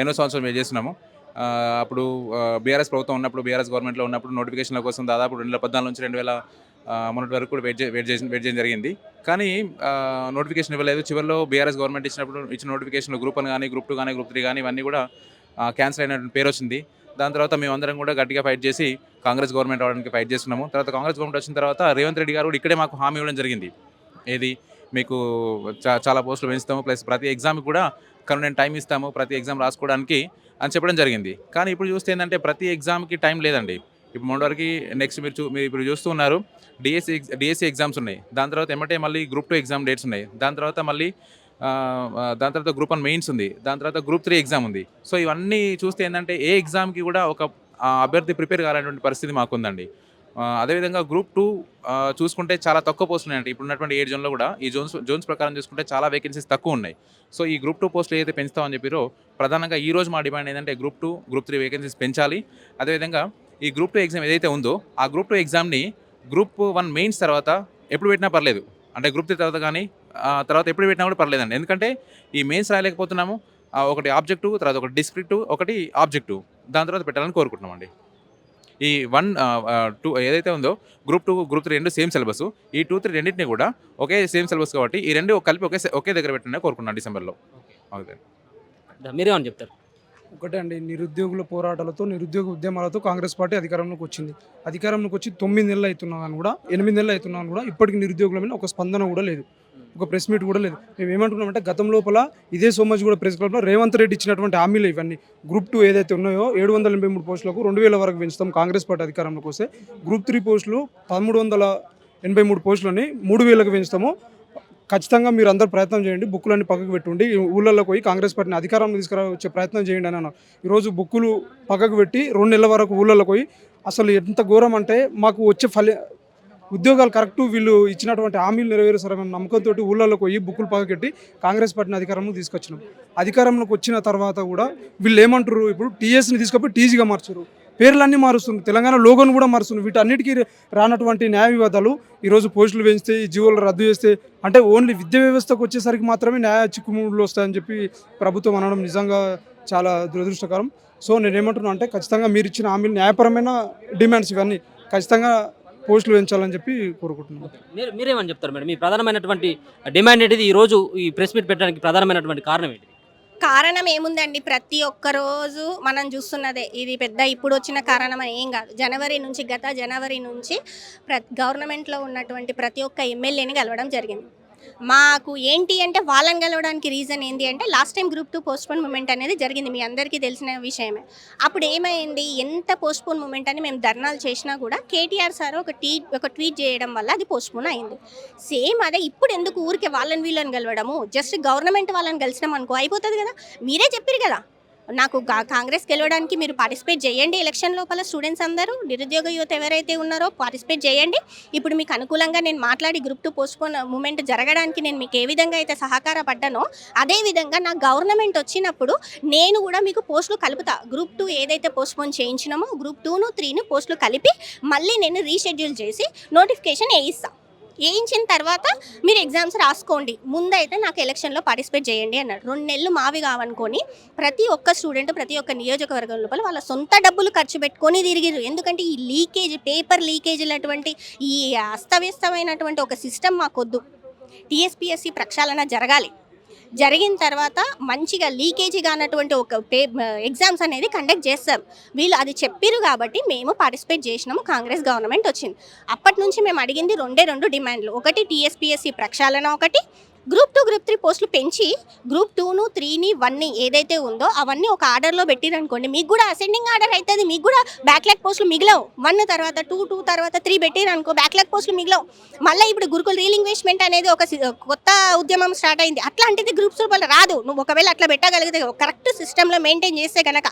ఎన్నో సంవత్సరాలు వెయిట్ చేస్తున్నాము. అప్పుడు బీఆర్ఎస్ ప్రభుత్వం ఉన్నప్పుడు, బీఆర్ఎస్ గవర్నమెంట్లో ఉన్నప్పుడు నోటిఫికేషన్ల కోసం దాదాపు 2014 నుంచి 2000 మొన్నటి వరకు కూడా వెయిట్ చేయడం జరిగింది. కానీ నోటిఫికేషన్ ఇవ్వలేదు. చివరిలో బీఆర్ఎస్ గవర్నమెంట్ ఇచ్చిన నోటిఫికేషన్లో గ్రూప్ 1 కానీ, గ్రూప్ 2 కానీ, గ్రూప్ 3 కానీ ఇవన్నీ కూడా క్యాన్సిల్ అయినటువంటి పేరు వచ్చింది. దాని తర్వాత మేమందరం కూడా గట్టిగా ఫైట్ చేసి కాంగ్రెస్ గవర్నమెంట్ అవడానికి ఫైట్ చేస్తున్నాము. తర్వాత కాంగ్రెస్ గవర్నమెంట్ వచ్చిన తర్వాత రేవంత్ రెడ్డి గారు కూడా ఇక్కడే మాకు హామీ ఇవ్వడం జరిగింది. ఏది మీకు చాలా పోస్టులు పెంచుతాము, ప్లస్ ప్రతి ఎగ్జామ్కి కూడా కన్వీనియంట్ టైం ఇస్తాము, ప్రతి ఎగ్జామ్ రాసుకోవడానికి అని చెప్పడం జరిగింది. కానీ ఇప్పుడు చూస్తే ఏంటంటే ప్రతి ఎగ్జామ్కి టైం లేదండి. ఇప్పుడు మొన్నటివరకు నెక్స్ట్ మీరు ఇప్పుడు చూస్తూ ఉన్నారు, డిఎస్సి ఎగ్జామ్స్ ఉన్నాయి. దాని తర్వాత ఎమ్మటే మళ్ళీ గ్రూప్ 2 ఎగ్జామ్ డేట్స్ ఉన్నాయి. దాని తర్వాత గ్రూప్ 1 మెయిన్స్ ఉంది. దాని తర్వాత గ్రూప్ 3 ఎగ్జామ్ ఉంది. సో ఇవన్నీ చూస్తే ఏంటంటే ఏ ఎగ్జామ్కి కూడా ఒక అభ్యర్థి ప్రిపేర్ కావాలనేటువంటి పరిస్థితి మాకుందండి. అదేవిధంగా గ్రూప్ 2 చూసుకుంటే చాలా తక్కువ పోస్టులు ఉన్నాయండి. ఇప్పుడు ఉన్నటువంటి 7 జోన్లో కూడా ఈ జోన్స్ ప్రకారం చూసుకుంటే చాలా వేకెన్సీస్ తక్కువ ఉన్నాయి. సో ఈ గ్రూప్ 2 పోస్టులు ఏదైతే పెంచుతామని చెప్పారో ప్రధానంగా ఈ రోజు మా డిమాండ్ ఏంటంటే గ్రూప్ 2, గ్రూప్ 3 వేకెన్సీస్ పెంచాలి. అదేవిధంగా ఈ గ్రూప్ 2 ఎగ్జామ్ ఏదైతే ఉందో ఆ గ్రూప్ 2 ఎగ్జామ్ని గ్రూప్ 1 మెయిన్స్ తర్వాత ఎప్పుడు పెట్టినా పర్లేదు, అంటే గ్రూప్ 3 తర్వాత కానీ తర్వాత ఎప్పుడు పెట్టినా కూడా పర్లేదండి. ఎందుకంటే ఈ మెయిన్స్ రాయలేకపోతున్నాము. ఒకటి ఆబ్జెక్టివ్, తర్వాత ఒకటి డిస్క్రిప్టివ్, ఒకటి ఆబ్జెక్టివ్, దాని తర్వాత పెట్టాలని కోరుకుంటున్నామండి. ఈ 1, 2 ఏదైతే ఉందో గ్రూప్ 2, గ్రూప్ 3 రెండు సేమ్ సిలబస్. ఈ 2, 3 రెండింటిని కూడా ఒకే సేమ్ సిలబస్ కాబట్టి ఈ రెండు కలిపి ఒకే దగ్గర పెట్టాలని కోరుకుంటున్నాను డిసెంబర్లో. ఓకే, మీరేమని చెప్తారు? ఒకటే అండి, నిరుద్యోగుల పోరాటాలతో, నిరుద్యోగ ఉద్యమాలతో కాంగ్రెస్ పార్టీ అధికారంలోకి వచ్చింది. అధికారంలోకి వచ్చి 9 నెలలు అవుతున్నా కానీ కూడా, 8 నెలలు అవుతున్నా కూడా ఇప్పటికి నిరుద్యోగుల మీద ఒక స్పందన కూడా లేదు, ఒక ప్రెస్ మీట్ కూడా లేదు. మేము ఏమంటున్నామంటే గతం లోపల ఇదే సోమజ్ కూడా ప్రెస్ క్లబ్లో రేవంత్ రెడ్డి ఇచ్చినటువంటి హామీలు ఇవన్నీ. గ్రూప్ 2 ఏదైతే ఉన్నాయో 783 పోస్టులకు 2000 వరకు పెంచుతాం కాంగ్రెస్ పార్టీ అధికారంలోకి వస్తే. గ్రూప్ 3 పోస్టులు 1383 పోస్టులని 3000కి పెంచుతాము. ఖచ్చితంగా మీరు అందరు ప్రయత్నం చేయండి, బుక్కులన్నీ పక్కకు పెట్టుండి ఊళ్ళల్లో పోయి కాంగ్రెస్ పార్టీని అధికారంలో తీసుకురావచ్చే ప్రయత్నం చేయండి అని అన్నారు. ఈరోజు బుక్కులు పక్కకు పెట్టి 2 నెలల వరకు ఊళ్ళల్లో పోయి అసలు ఎంత ఘోరం అంటే మాకు వచ్చే ఉద్యోగాలు కరెక్టు వీళ్ళు ఇచ్చినటువంటి హామీలు నెరవేరుస్తారన్న నమ్మకంతో ఊళ్ళల్లో పోయి బుక్కులు పక్కకెట్టి కాంగ్రెస్ పార్టీని అధికారంలో తీసుకొచ్చినాం. అధికారంలోకి వచ్చిన తర్వాత కూడా వీళ్ళు ఏమంటారు, ఇప్పుడు టీఎస్ని తీసుకపోయి టీజీగా మార్చారు, పేర్లన్నీ మారుస్తుంది, తెలంగాణ లోగోను కూడా మారుస్తుంది. వీటన్నిటికీ రానటువంటి న్యాయ వివాదాలు ఈరోజు పోస్టులు పెంచితే, ఈ జీవోలు రద్దు చేస్తే, అంటే ఓన్లీ విద్యా వ్యవస్థకు వచ్చేసరికి మాత్రమే న్యాయ చిక్కుముడులు వస్తాయని చెప్పి ప్రభుత్వం అనడం నిజంగా చాలా దురదృష్టకరం. సో నేనేమంటున్నా అంటే ఖచ్చితంగా మీరు ఇచ్చిన హామీలు న్యాయపరమైన డిమాండ్స్ ఇవన్నీ ఖచ్చితంగా పోస్టులు పెంచాలని చెప్పి కోరుకుంటున్నాను. మీరేమని చెప్తారు మేడం? మీ ప్రధానమైనటువంటి డిమాండ్ ఏంటిది? ఈ రోజు ఈ ప్రెస్ మీట్ పెట్టడానికి ప్రధానమైనటువంటి కారణం ఏంటి? కారణం ఏముందండి, ప్రతి ఒక్క రోజు మనం చూస్తున్నదే. ఇది పెద్ద ఇప్పుడు వచ్చిన కారణం ఏం కాదు. గత జనవరి నుంచి గవర్నమెంట్లో ఉన్నటువంటి ప్రతి ఒక్క ఎమ్మెల్యేని కలవడం జరిగింది. మాకు ఏంటి అంటే వాళ్ళని కలవడానికి రీజన్ ఏంటి అంటే last time group 2 postpone movement అనేది జరిగింది, మీ అందరికీ తెలిసిన విషయమే. అప్పుడు ఏమైంది, ఎంత పోస్ట్పోన్ మూమెంట్ అని మేము ధర్నాలు చేసినా కూడా కేటీఆర్ సార్ ఒక ట్వీట్ చేయడం వల్ల అది పోస్ట్పోన్ అయింది. సేమ్ అదే ఇప్పుడు ఎందుకు ఊరికే వీళ్ళని కలవడము, జస్ట్ గవర్నమెంట్ వాళ్ళని కలిసినాం అనుకో అయిపోతుంది కదా. మీరే చెప్పారు కదా నాకు కాంగ్రెస్ గెలవడానికి మీరు పార్టిసిపేట్ చేయండి, ఎలక్షన్ లోపల స్టూడెంట్స్ అందరూ, నిరుద్యోగ యువత ఎవరైతే ఉన్నారో పార్టిసిపేట్ చేయండి. ఇప్పుడు మీకు అనుకూలంగా నేను మాట్లాడి గ్రూప్ 2 పోస్ట్పోన్ మూమెంట్ జరగడానికి నేను మీకు ఏ విధంగా అయితే సహకారపడ్డానో అదేవిధంగా నా గవర్నమెంట్ వచ్చినప్పుడు నేను కూడా మీకు పోస్టులు కలుపుతా. గ్రూప్ 2 ఏదైతే పోస్ట్పోన్ చేయించినామో గ్రూప్ 2ను 3ను పోస్టులు కలిపి మళ్ళీ నేను రీషెడ్యూల్ చేసి నోటిఫికేషన్ వేయించిన తర్వాత మీరు ఎగ్జామ్స్ రాసుకోండి, ముందైతే నాకు ఎలక్షన్లో పార్టిసిపేట్ చేయండి అన్నాడు. 2 నెలలు మావి కావనుకొని ప్రతి ఒక్క స్టూడెంట్ ప్రతి ఒక్క నియోజకవర్గం లోపల వాళ్ళ సొంత డబ్బులు ఖర్చు పెట్టుకొని తిరిగిరు. ఎందుకంటే ఈ పేపర్ లీకేజీలు అటువంటి ఈ అస్తవ్యస్తమైనటువంటి ఒక సిస్టమ్ మాకొద్దు. టీఎస్పీఎస్సీ ప్రక్షాళన జరిగిన తర్వాత మంచిగా లీకేజీ కానటువంటి ఒక ఎగ్జామ్స్ అనేది కండక్ట్ చేస్తాం. వీళ్ళు అది చెప్పిరు కాబట్టి మేము పార్టిసిపేట్ చేసినాము, కాంగ్రెస్ గవర్నమెంట్ వచ్చింది. అప్పటి నుంచి మేము అడిగింది 2 డిమాండ్లు. ఒకటి టీఎస్పీఎస్సీ ప్రక్షాళన, ఒకటి గ్రూప్ 2, గ్రూప్ 3 పోస్టులు పెంచి గ్రూప్ 2ను 3ని 1ని ఏదైతే ఉందో అవన్నీ ఒక ఆర్డర్లో పెట్టిరనుకోండి, మీకు కూడా అసెండింగ్ ఆర్డర్ అవుతుంది, మీకు కూడా బ్యాక్లాగ్ పోస్టులు మిగిలవు. 1 తర్వాత 2 తర్వాత 3 పెట్టిరనుకో బ్యాక్లాగ్ పోస్టులు మిగిలవు. మళ్ళీ ఇప్పుడు గురుకుల రీలింగ్వేజ్మెంట్ అనేది ఒక కొత్త ఉద్యమం స్టార్ట్ అయింది. అట్లాంటిది గ్రూప్స్ వల్ల రాదు. నువ్వు ఒకవేళ అట్లా పెట్టగలిగితే కరెక్ట్ సిస్టంలో మెయింటైన్ చేస్తే కనుక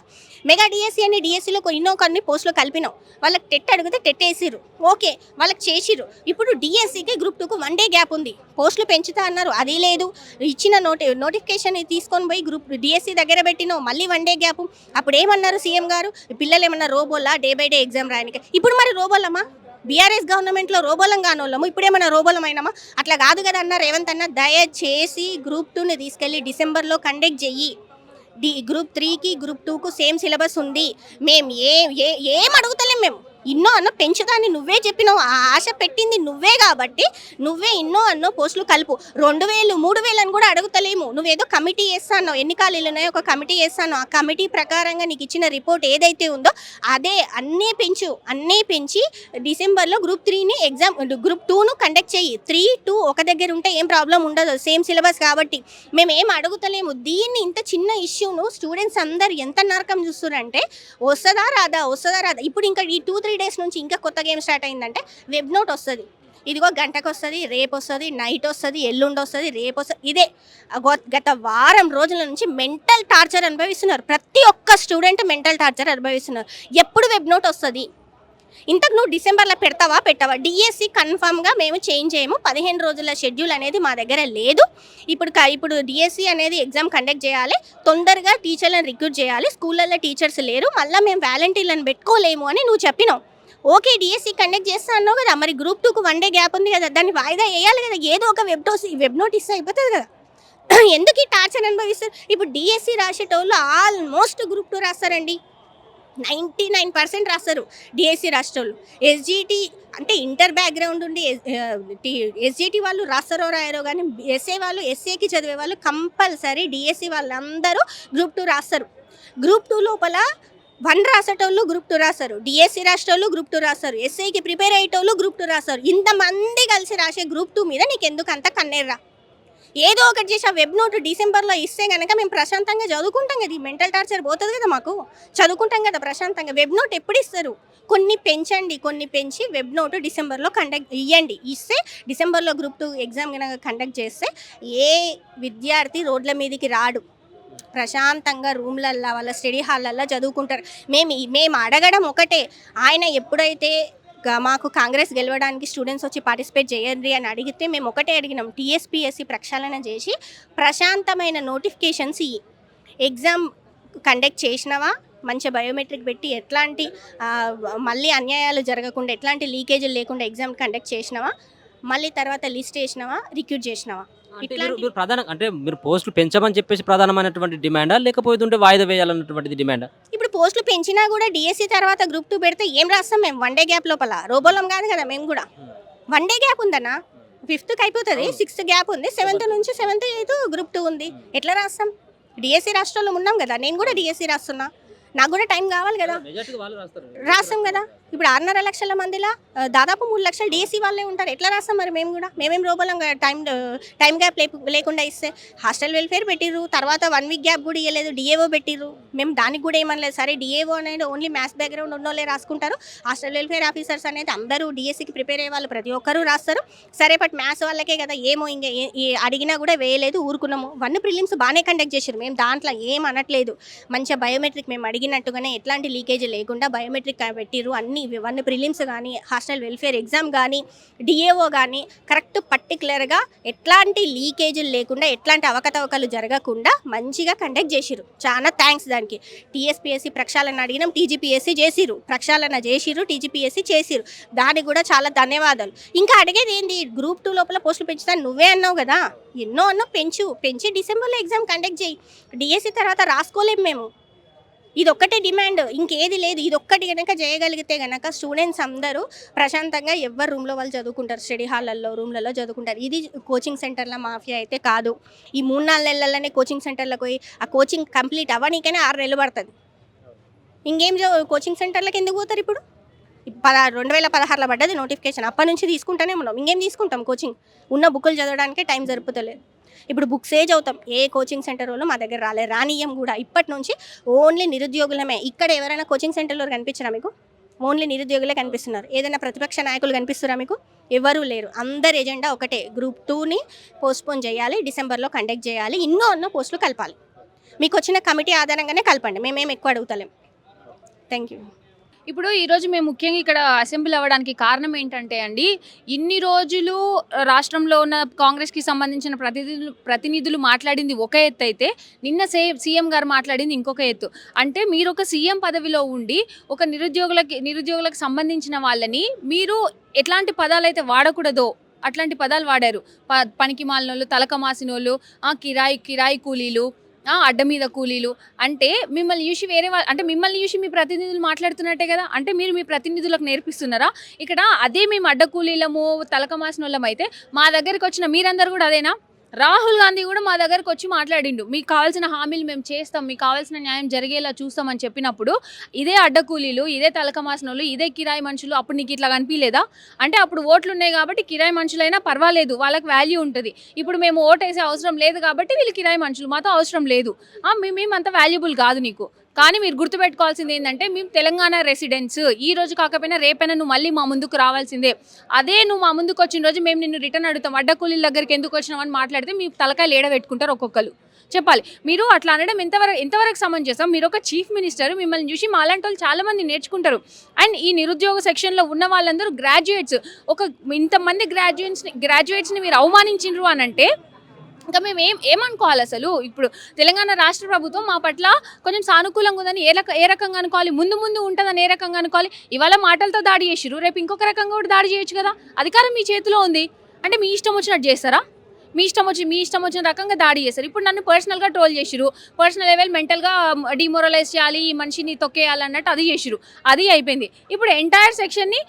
మెగా డిఎస్సీ అని డిఎస్సీలో కొన్ని పోస్టులు కలిపినావు, వాళ్ళకి టెట్ అడిగితే టెట్ వేసిరు, ఓకే వాళ్ళకి చేసిరు. ఇప్పుడు డిఎస్సీకి గ్రూప్ 2కు 1 డే గ్యాప్ ఉంది, పోస్టులు పెంచుతా అన్నారు, అది లేదు. ఇచ్చిన నోటిఫికేషన్ తీసుకొని పోయి గ్రూప్ డిఎస్సీ దగ్గర పెట్టినావు, మళ్ళీ 1 డే గ్యాప్. అప్పుడు ఏమన్నారు సీఎం గారు, పిల్లలు ఏమన్నా రోబోలా డే బై డే ఎగ్జామ్ రాయడానికి. ఇప్పుడు మరి రోబోలమ్మా, బీఆర్ఎస్ గవర్నమెంట్లో రోబోలం కానోళ్ళము ఇప్పుడేమన్నా రోబోలం అయినామా? అట్లా కాదు కదా అన్న రేవంత్ అన్న. దయచేసి గ్రూప్ 2ని తీసుకెళ్ళి డిసెంబర్లో కండక్ట్ చెయ్యి. గ్రూప్ 3కి గ్రూప్ 2కు సేమ్ సిలబస్ ఉంది. మేము ఏం అడుగుతలేం మేము. ఇన్నో అన్నో పెంచుదాన్ని నువ్వే చెప్పినావు, ఆ ఆశ పెట్టింది నువ్వే కాబట్టి నువ్వే ఇన్నో అన్నో పోస్టులు కలుపు. 2000 3000 అని కూడా అడుగుతలేము. నువ్వేదో కమిటీ వేస్తాను, ఎన్ని ఖాళీలు ఉన్నాయో ఒక కమిటీ వేస్తాను, ఆ కమిటీ ప్రకారంగా నీకు ఇచ్చిన రిపోర్ట్ ఏదైతే ఉందో అదే అన్నీ పెంచి డిసెంబర్లో గ్రూప్ 3ని ఎగ్జామ్, గ్రూప్ 2ను కండక్ట్ చెయ్యి. 3, 2 ఒక దగ్గర ఉంటే ఏం ప్రాబ్లం ఉండదు, సేమ్ సిలబస్ కాబట్టి. మేము ఏం అడుగుతలేము. దీన్ని ఇంత చిన్న ఇష్యూను స్టూడెంట్స్ అందరు ఎంత నరకం చూస్తున్నారంటే వస్తుందా రాదా. ఇప్పుడు ఇంకా ఈ 2-3 డేస్ నుంచి ఇంకా కొత్త గేమ్ స్టార్ట్ అయిందంటే వెబ్ నోట్ వస్తుంది. ఇదిగో గంటకు వస్తుంది, రేపు వస్తుంది, నైట్ వస్తుంది, ఎల్లుండి వస్తుంది, రేపు వస్తుంది. ఇదే గత వారం రోజుల నుంచి మెంటల్ టార్చర్ అనుభవిస్తున్నారు. ప్రతి ఒక్క స్టూడెంట్ మెంటల్ టార్చర్ అనుభవిస్తున్నారు. ఎప్పుడు వెబ్ నోట్ వస్తుంది? ఇంతకు నువ్వు డిసెంబర్లో పెట్టవా? డిఎస్సి కన్ఫామ్గా మేము చేంజ్ చేయము. 15 రోజుల షెడ్యూల్ అనేది మా దగ్గర లేదు. ఇప్పుడు డిఎస్సి అనేది ఎగ్జామ్ కండక్ట్ చేయాలి, తొందరగా టీచర్లను రిక్రూట్ చేయాలి, స్కూళ్ళల్లో టీచర్స్ లేరు, మళ్ళీ మేము వాలంటీర్లను పెట్టుకోలేము అని నువ్వు చెప్పినావు. ఓకే, డిఎస్సి కండక్ట్ చేస్తా అన్నావు కదా, మరి గ్రూప్ 2కు 1 డే గ్యాప్ ఉంది కదా, దాన్ని వాయిదా వేయాలి కదా. ఏదో ఒక వెబ్ నోట్ ఇస్తే అయిపోతుంది కదా. ఎందుకు ఈ టార్చర్ అనుభవిస్తారు? ఇప్పుడు డిఎస్సి రాసేటోళ్ళు ఆల్మోస్ట్ గ్రూప్ 2 రాస్తారండి. 99% రాస్తారు డిఎస్సి రాసేటోళ్ళు. ఎస్జిటి అంటే ఇంటర్ బ్యాక్గ్రౌండ్ ఉండి ఎస్జిటి వాళ్ళు రాస్తారో రాయరో కానీ ఎస్ఏకి చదివే వాళ్ళు కంపల్సరీ డిఎస్సి వాళ్ళందరూ గ్రూప్ 2 రాస్తారు. గ్రూప్ 2 లోపల 1 రాసేటోళ్ళు గ్రూప్ 2 రాస్తారు, డిఎస్సి రాసేటోళ్ళు గ్రూప్ 2 రాస్తారు, ఎస్ఐకి ప్రిపేర్ అయ్యేటోళ్ళు గ్రూప్ 2 రాస్తారు. ఇంతమంది కలిసి రాసే గ్రూప్ 2 మీద నీకు ఎందుకు అంత కన్నేర్రా? ఏదో ఒకటి చేసి ఆ వెబ్ నోట్ డిసెంబర్లో ఇస్తే కనుక మేము ప్రశాంతంగా చదువుకుంటాం కదా. ఈ మెంటల్ టార్చర్ పోతుంది కదా, మాకు చదువుకుంటాం కదా ప్రశాంతంగా. వెబ్ నోట్ ఎప్పుడు ఇస్తారు? కొన్ని పెంచి వెబ్ నోట్ డిసెంబర్లో ఇస్తే డిసెంబర్లో గ్రూప్ 2 ఎగ్జామ్ కనుక కండక్ట్ చేస్తే ఏ విద్యార్థి రోడ్ల మీదకి రాడు, ప్రశాంతంగా రూమ్లల్లో వాళ్ళ స్టడీ హాల్లల్లో చదువుకుంటారు. మేము అడగడం ఒకటే, ఆయన ఎప్పుడైతే మాకు కాంగ్రెస్ గెలవడానికి స్టూడెంట్స్ వచ్చి పార్టిసిపేట్ చేయండి అని అడిగితే మేము ఒకటే అడిగినాం, టీఎస్పీఎస్సీ ప్రక్షాళన చేసి ప్రశాంతమైన నోటిఫికేషన్స్ ఎగ్జామ్ కండక్ట్ చేసినవా, మంచి బయోమెట్రిక్ పెట్టి ఎట్లాంటి మళ్ళీ అన్యాయాలు జరగకుండా ఎట్లాంటి లీకేజీలు లేకుండా ఎగ్జామ్ కండక్ట్ చేసినవా, మళ్ళీ తర్వాత లిస్ట్ వేసినవా, రిక్రూట్ చేసినవా. మీరు పోస్టులు పెంచమని చెప్పేసి ప్రధానమైనటువంటి డిమాండా, లేకపోతే వాయిదా వేయాలన్నటువంటిది డిమాండా? ఇప్పుడు పోస్టులు పెంచినా కూడా డిఎస్సి తర్వాత గ్రూప్ 2 పెడితే ఏం రాస్తాం మేము? 1 డే గ్యాప్ లోపల రోబోలం కాదు కదా మేము కూడా. 1 డే గ్యాప్ ఉందన్నా, 5th అయిపోతుంది, 6th గ్యాప్ ఉంది, 7th నుంచి 7th 8th గ్రూప్ 2 ఉంది. ఎట్లా రాస్తాం? డిఎస్సి రాష్ట్రంలో ఉన్నాం కదా, నేను కూడా డిఎస్సి రాస్తున్నా, నాకు కూడా టైం కావాలి కదా, రాస్తాం కదా. ఇప్పుడు 6.5 లక్షల మందిలో దాదాపు 3 లక్షలు డిఎస్సి వాళ్ళే ఉంటారు. ఎట్లా రాస్తాం మరి మేము కూడా? మేమేం రోబోలం టైం గ్యాప్ లేకుండా ఇస్తే హాస్టల్ వెల్ఫేర్ పెట్టిర్రు, తర్వాత 1 వీక్ గ్యాప్ కూడా ఇవ్వలేదు, డిఏఓ పెట్టిర్రు. మేము దానికి కూడా ఏమనలేదు. సరే డిఏఓ అనేది ఓన్లీ మ్యాథ్స్ బ్యాక్గ్రౌండ్ ఉన్నోళ్ళే రాసుకుంటారు, హాస్టల్ వెల్ఫేర్ ఆఫీసర్స్ అనేది అందరూ డిఎస్సికి ప్రిపేర్ అయ్యే వాళ్ళు ప్రతి ఒక్కరూ రాస్తారు. సరే బట్ మ్యాథ్స్ వాళ్ళకే కదా, ఏమో ఇంకా అడిగినా కూడా వేయలేదు, ఊరుకున్నాము. 1 ప్రిలిమ్స్ బాగానే కండక్ట్ చేసారు, మేము దాంట్లో ఏం అనట్లేదు. మంచిగా బయోమెట్రిక్ మేము అడిగినట్టుగానే ఎట్లాంటి లీకేజ్ లేకుండా బయోమెట్రిక్ పెట్టిర్రు. అన్ని 1 ప్రిలిమ్స్ కానీ, హాస్టల్ వెల్ఫేర్ ఎగ్జామ్ కానీ, డిఏఓ కానీ కరెక్ట్ పర్టికులర్గా ఎట్లాంటి లీకేజీలు లేకుండా, ఎట్లాంటి అవకతవకలు జరగకుండా మంచిగా కండక్ట్ చేసిరు. చాలా థ్యాంక్స్ దానికి. టీఎస్పీఎస్సీ ప్రక్షాళన అడిగినాం, టీజీపీఎస్సీ చేసిరు, ప్రక్షాళన చేసిరు, టీజీపీఎస్సీ చేసిరు, దానికి కూడా చాలా ధన్యవాదాలు. ఇంకా అడిగేది ఏంటి? గ్రూప్ 2 లోపల పోస్టులు పెంచుతాను నువ్వే అన్నావు కదా, ఎన్నో పెంచి డిసెంబర్లో ఎగ్జామ్ కండక్ట్ చేయి. డిఎస్సీ తర్వాత రాసుకోలేము మేము. ఇది ఒక్కటే డిమాండ్, ఇంకేది లేదు. ఇది ఒక్కటి కనుక చేయగలిగితే కనుక స్టూడెంట్స్ అందరూ ప్రశాంతంగా ఎవరు రూమ్లో వాళ్ళు చదువుకుంటారు, స్టడీ హాల్లో రూమ్లలో చదువుకుంటారు. ఇది కోచింగ్ సెంటర్ల మాఫియా అయితే కాదు. ఈ 3-4 నెలలనే కోచింగ్ సెంటర్లకు పోయి ఆ కోచింగ్ కంప్లీట్ అవ్వనీకైనా 6 నెలలు పడుతుంది. ఇంకేం కోచింగ్ సెంటర్లకు ఎందుకు పోతారు? ఇప్పుడు 2016లో పడ్డది నోటిఫికేషన్, అప్పటి నుంచి తీసుకుంటూనే ఉన్నాం. ఇంకేం తీసుకుంటాం? కోచింగ్ ఉన్న బుక్కులు చదవడానికే టైం జరుపుతలేదు. ఇప్పుడు బుక్సే చదువుతాం. ఏ కోచింగ్ సెంటర్ వాళ్ళు మా దగ్గర రానియం కూడా. ఇప్పటి నుంచి ఓన్లీ నిరుద్యోగులమే. ఇక్కడ ఎవరైనా కోచింగ్ సెంటర్లో కనిపించరా మీకు? ఓన్లీ నిరుద్యోగులే కనిపిస్తున్నారు. ఏదైనా ప్రతిపక్ష నాయకులు కనిపిస్తారా మీకు? ఎవరూ లేరు. అందరి ఎజెండా ఒకటే, గ్రూప్ 2ని పోస్ట్పోన్ చేయాలి, డిసెంబర్లో కండక్ట్ చేయాలి, ఎన్నో పోస్టులు కలపాలి. మీకు వచ్చిన కమిటీ ఆధారంగానే కలపండి, మేమేం ఎక్కువ అడుగుతలేం. Thank you. ఇప్పుడు ఈరోజు మేము ముఖ్యంగా ఇక్కడ అసెంబ్లీ అవ్వడానికి కారణం ఏంటంటే అండి, ఇన్ని రోజులు రాష్ట్రంలో ఉన్న కాంగ్రెస్కి సంబంధించిన ప్రతినిధులు మాట్లాడింది ఒక ఎత్తు అయితే, నిన్న సీఎం గారు మాట్లాడింది ఇంకొక ఎత్తు. అంటే మీరు ఒక సీఎం పదవిలో ఉండి ఒక నిరుద్యోగులకు సంబంధించిన వాళ్ళని మీరు ఎట్లాంటి పదాలు అయితే వాడకూడదో అట్లాంటి పదాలు వాడారు. పనికి మాలినోళ్ళు, తలక మాసినోళ్ళు, కిరాయి కూలీలు, అడ్డ మీద కూలీలు అంటే మిమ్మల్ని చూసి వేరే వాళ్ళు అంటే మిమ్మల్ని చూసి మీ ప్రతినిధులు మాట్లాడుతున్నట్టే కదా. అంటే మీరు మీ ప్రతినిధులకు నేర్పిస్తున్నారా ఇక్కడ? అదే మేము అడ్డ కూలీలము తలకమాసిన వాళ్ళం అయితే మా దగ్గరికి వచ్చిన మీరందరూ కూడా అదేనా? రాహుల్ గాంధీ కూడా మా దగ్గరకు వచ్చి మాట్లాడిండు, మీకు కావాల్సిన హామీలు మేము చేస్తాం, మీకు కావాల్సిన న్యాయం జరిగేలా చూస్తామని చెప్పినప్పుడు ఇదే అడ్డకూలీలు, ఇదే తలకమాసినోళ్ళు, ఇదే కిరాయి మనుషులు అప్పుడు నీకు ఇట్లా కనిపించలేదా? అంటే అప్పుడు ఓట్లు ఉన్నాయి కాబట్టి కిరాయి మనుషులైనా పర్వాలేదు, వాళ్ళకి వాల్యూ ఉంటుంది. ఇప్పుడు మేము ఓటు వేసే అవసరం లేదు కాబట్టి వీళ్ళు కిరాయి మనుషులు, మాతో అవసరం లేదు, మేము అంత వాల్యుబుల్ కాదు నీకు. కానీ మీరు గుర్తుపెట్టుకోవాల్సింది ఏంటంటే మేము తెలంగాణ రెసిడెంట్స్, ఈ రోజు కాకపోయినా రేపైనా నువ్వు మళ్ళీ మా ముందుకు రావాల్సిందే. అదే నువ్వు మా ముందుకు వచ్చిన రోజు మేము నిన్ను రిటర్న్ అడుగుతాం, అడ్డకూలీల దగ్గరికి ఎందుకు వచ్చినామని మాట్లాడితే మీ తలకాయలు ఏడబెట్టుకుంటారు ఒక్కొక్కరు. చెప్పాలి మీరు అట్లా అనడం ఎంతవరకు సమంజసం? మీరు ఒక చీఫ్ మినిస్టర్, మిమ్మల్ని చూసి మాలాంటి వాళ్ళు చాలా మంది నేర్చుకుంటారు. అండ్ ఈ నిరుద్యోగ సెక్షన్లో ఉన్న వాళ్ళందరూ గ్రాడ్యుయేట్స్. ఒక ఇంతమంది గ్రాడ్యుయేట్స్ని మీరు అవమానించిండ్రు అని అంటే ఇంకా మేము ఏమనుకోవాలి అసలు? ఇప్పుడు తెలంగాణ రాష్ట్ర ప్రభుత్వం మా పట్ల కొంచెం సానుకూలంగా ఉందని ఏ రకంగా అనుకోవాలి? ముందు ఉంటుందని ఏ రకంగా అనుకోవాలి? ఇవాళ మాటలతో దాడి చేసిరు, రేపు ఇంకొక రకంగా కూడా దాడి చేయొచ్చు కదా. అధికారం మీ చేతిలో ఉంది, అంటే మీ ఇష్టం వచ్చినట్టు చేస్తారా? మీ ఇష్టం వచ్చిన రకంగా దాడి చేస్తారు. ఇప్పుడు నన్ను పర్సనల్గా ట్రోల్ చేసిరు, పర్సనల్ లెవెల్ మెంటల్గా డిమోరలైజ్ చేయాలి, ఈ మనిషిని తొక్కేయాలి అన్నట్టు అది చేసిరు, అది అయిపోయింది. ఇప్పుడు ఎంటైర్ సెక్షన్ని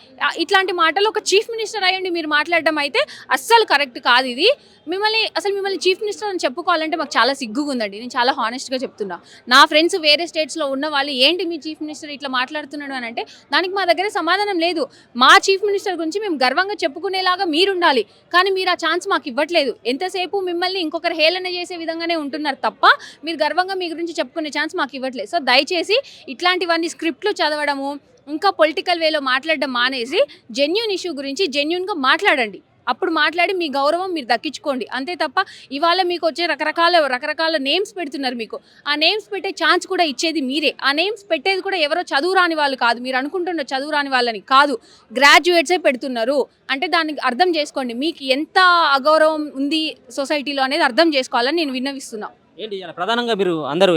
ఇట్లాంటి మాటలు ఒక చీఫ్ మినిస్టర్ అయ్యండి మీరు మాట్లాడడం అయితే అస్సలు కరెక్ట్ కాదు. ఇది మిమ్మల్ని చీఫ్ మినిస్టర్ అని చెప్పుకోవాలంటే మాకు చాలా సిగ్గుగా ఉందండి. నేను చాలా హానెస్ట్గా చెప్తున్నా. నా ఫ్రెండ్స్ వేరే స్టేట్స్లో ఉన్న వాళ్ళు ఏంటి మీ చీఫ్ మినిస్టర్ ఇట్లా మాట్లాడుతున్నాడు అని అంటే దానికి మా దగ్గర సమాధానం లేదు. మా చీఫ్ మినిస్టర్ గురించి మేము గర్వంగా చెప్పుకునేలాగా మీరు ఉండాలి, కానీ మీరు ఆ ఛాన్స్ మాకు ఇవ్వట్లేదు. ఎంతసేపు మిమ్మల్ని ఇంకొకరు హేళన చేసే విధంగానే ఉంటున్నారు తప్ప మీరు గర్వంగా మీ గురించి చెప్పుకునే ఛాన్స్ మాకు ఇవ్వట్లేదు. సో దయచేసి ఇట్లాంటివన్నీ స్క్రిప్ట్లు చదవడము, ఇంకా పొలిటికల్ వేలో మాట్లాడడం మానేసి జెన్యూన్ ఇష్యూ గురించి జెన్యూన్గా మాట్లాడండి. అప్పుడు మాట్లాడి మీ గౌరవం మీరు దక్కించుకోండి, అంతే తప్ప ఇవాళ మీకు వచ్చే రకరకాల నేమ్స్ పెడుతున్నారు. మీకు ఆ నేమ్స్ పెట్టే ఛాన్స్ కూడా ఇచ్చేది మీరే. ఆ నేమ్స్ పెట్టేది కూడా ఎవరో చదువు రాని వాళ్ళు కాదు, మీరు అనుకుంటున్న చదువు రాని వాళ్ళని కాదు, గ్రాడ్యుయేట్సే పెడుతున్నారు. అంటే దానికి అర్థం చేసుకోండి, మీకు ఎంత అగౌరవం ఉంది సొసైటీలో అనేది అర్థం చేసుకోవాలని నేను విన్నవిస్తున్నా. ఏంటి ఇలా ప్రధానంగా మీరు అందరూ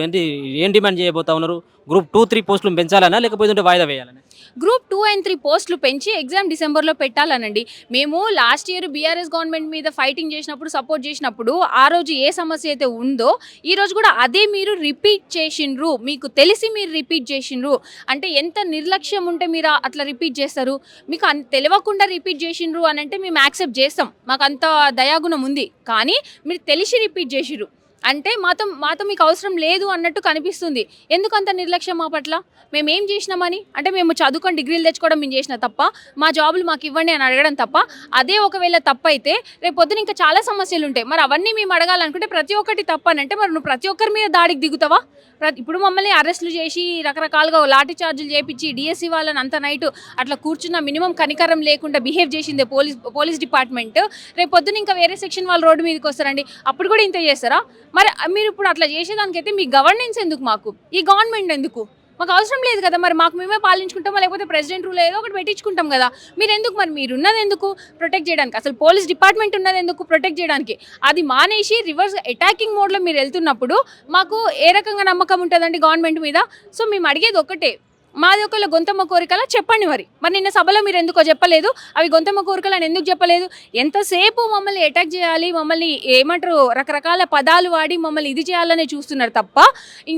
ఏం డిమాండ్ చేయబోతా ఉన్నారు? గ్రూప్ 2-3 పోస్టులు పెంచాలనా లేకపోతే వాయిదా వేయాలనా? గ్రూప్ 2 and 3 పోస్టులు పెంచి ఎగ్జామ్ డిసెంబర్లో పెట్టాలనండి. మేము లాస్ట్ ఇయర్ బీఆర్ఎస్ గవర్నమెంట్ మీద ఫైటింగ్ చేసినప్పుడు, సపోర్ట్ చేసినప్పుడు ఆ రోజు ఏ సమస్య అయితే ఉందో ఈ రోజు కూడా అదే మీరు రిపీట్ చేసిండ్రు. మీకు తెలిసి మీరు రిపీట్ చేసిండ్రు అంటే ఎంత నిర్లక్ష్యం ఉంటే మీరు అట్లా రిపీట్ చేస్తారు? మీకు తెలియకుండా రిపీట్ చేసిండ్రు అని అంటే మేము యాక్సెప్ట్ చేస్తాం, మాకు అంత దయాగుణం ఉంది. కానీ మీరు తెలిసి రిపీట్ చేసిర్రు అంటే మాతో మీకు అవసరం లేదు అన్నట్టు కనిపిస్తుంది. ఎందుకంత నిర్లక్ష్యం మా పట్ల? మేము ఏం చేసినామని? అంటే మేము చదువుకొని డిగ్రీలు తెచ్చుకోవడం మేము చేసిన తప్ప, మా జాబులు మాకు ఇవ్వండి అని అడగడం తప్ప. అదే ఒకవేళ తప్పైతే రేపు పొద్దున ఇంకా చాలా సమస్యలు ఉంటాయి. మరి అవన్నీ మేము అడగాలనుకుంటే ప్రతి ఒక్కటి తప్పనంటే మరి నువ్వు ప్రతి ఒక్కరి మీద దాడికి దిగుతావా? ఇప్పుడు మమ్మల్ని అరెస్టులు చేసి రకరకాలుగా లాఠీ చార్జీలు చేపించి డిఎస్సి వాళ్ళని అంత నైట్ అట్లా కూర్చున్న మినిమం కనికరం లేకుండా బిహేవ్ చేసిందే పోలీస్ డిపార్ట్మెంట్. రేపు పొద్దున ఇంకా వేరే సెక్షన్ వాళ్ళు రోడ్డు మీదకి వస్తారండి, అప్పుడు కూడా ఇంత చేస్తారా? మరి మీరు ఇప్పుడు అట్లా చేసేదానికైతే మీ గవర్నెన్స్ ఎందుకు? మాకు ఈ గవర్నమెంట్ ఎందుకు? మాకు అవసరం లేదు కదా. మరి మాకు మేమే పాలించుకుంటామా లేకపోతే ప్రెసిడెంట్ రూల్ ఏదో ఒకటి పెట్టించుకుంటాం కదా. మీరు ఎందుకు? మరి మీరు ఉన్నది ఎందుకు? ప్రొటెక్ట్ చేయడానికి. అసలు పోలీస్ డిపార్ట్మెంట్ ఉన్నది ఎందుకు? ప్రొటెక్ట్ చేయడానికి. అది మానేసి రివర్స్ అటాకింగ్ మోడ్లో మీరు వెళ్తున్నప్పుడు మాకు ఏ రకంగా నమ్మకం ఉంటుందండి గవర్నమెంట్ మీద? సో మేము అడిగేది ఒకటే, మాది ఒకళ్ళ గొంతమ్మ కోరికలా చెప్పండి. మరి నిన్న సభలో మీరు ఎందుకో చెప్పలేదు, అవి గొంతమ్మ కోరికలు అని ఎందుకు చెప్పలేదు? ఎంతసేపు మమ్మల్ని అటాక్ చేయాలి, మమ్మల్ని ఏమంటారు రకరకాల పదాలు వాడి మమ్మల్ని ఇది చేయాలనే చూస్తున్నారు తప్ప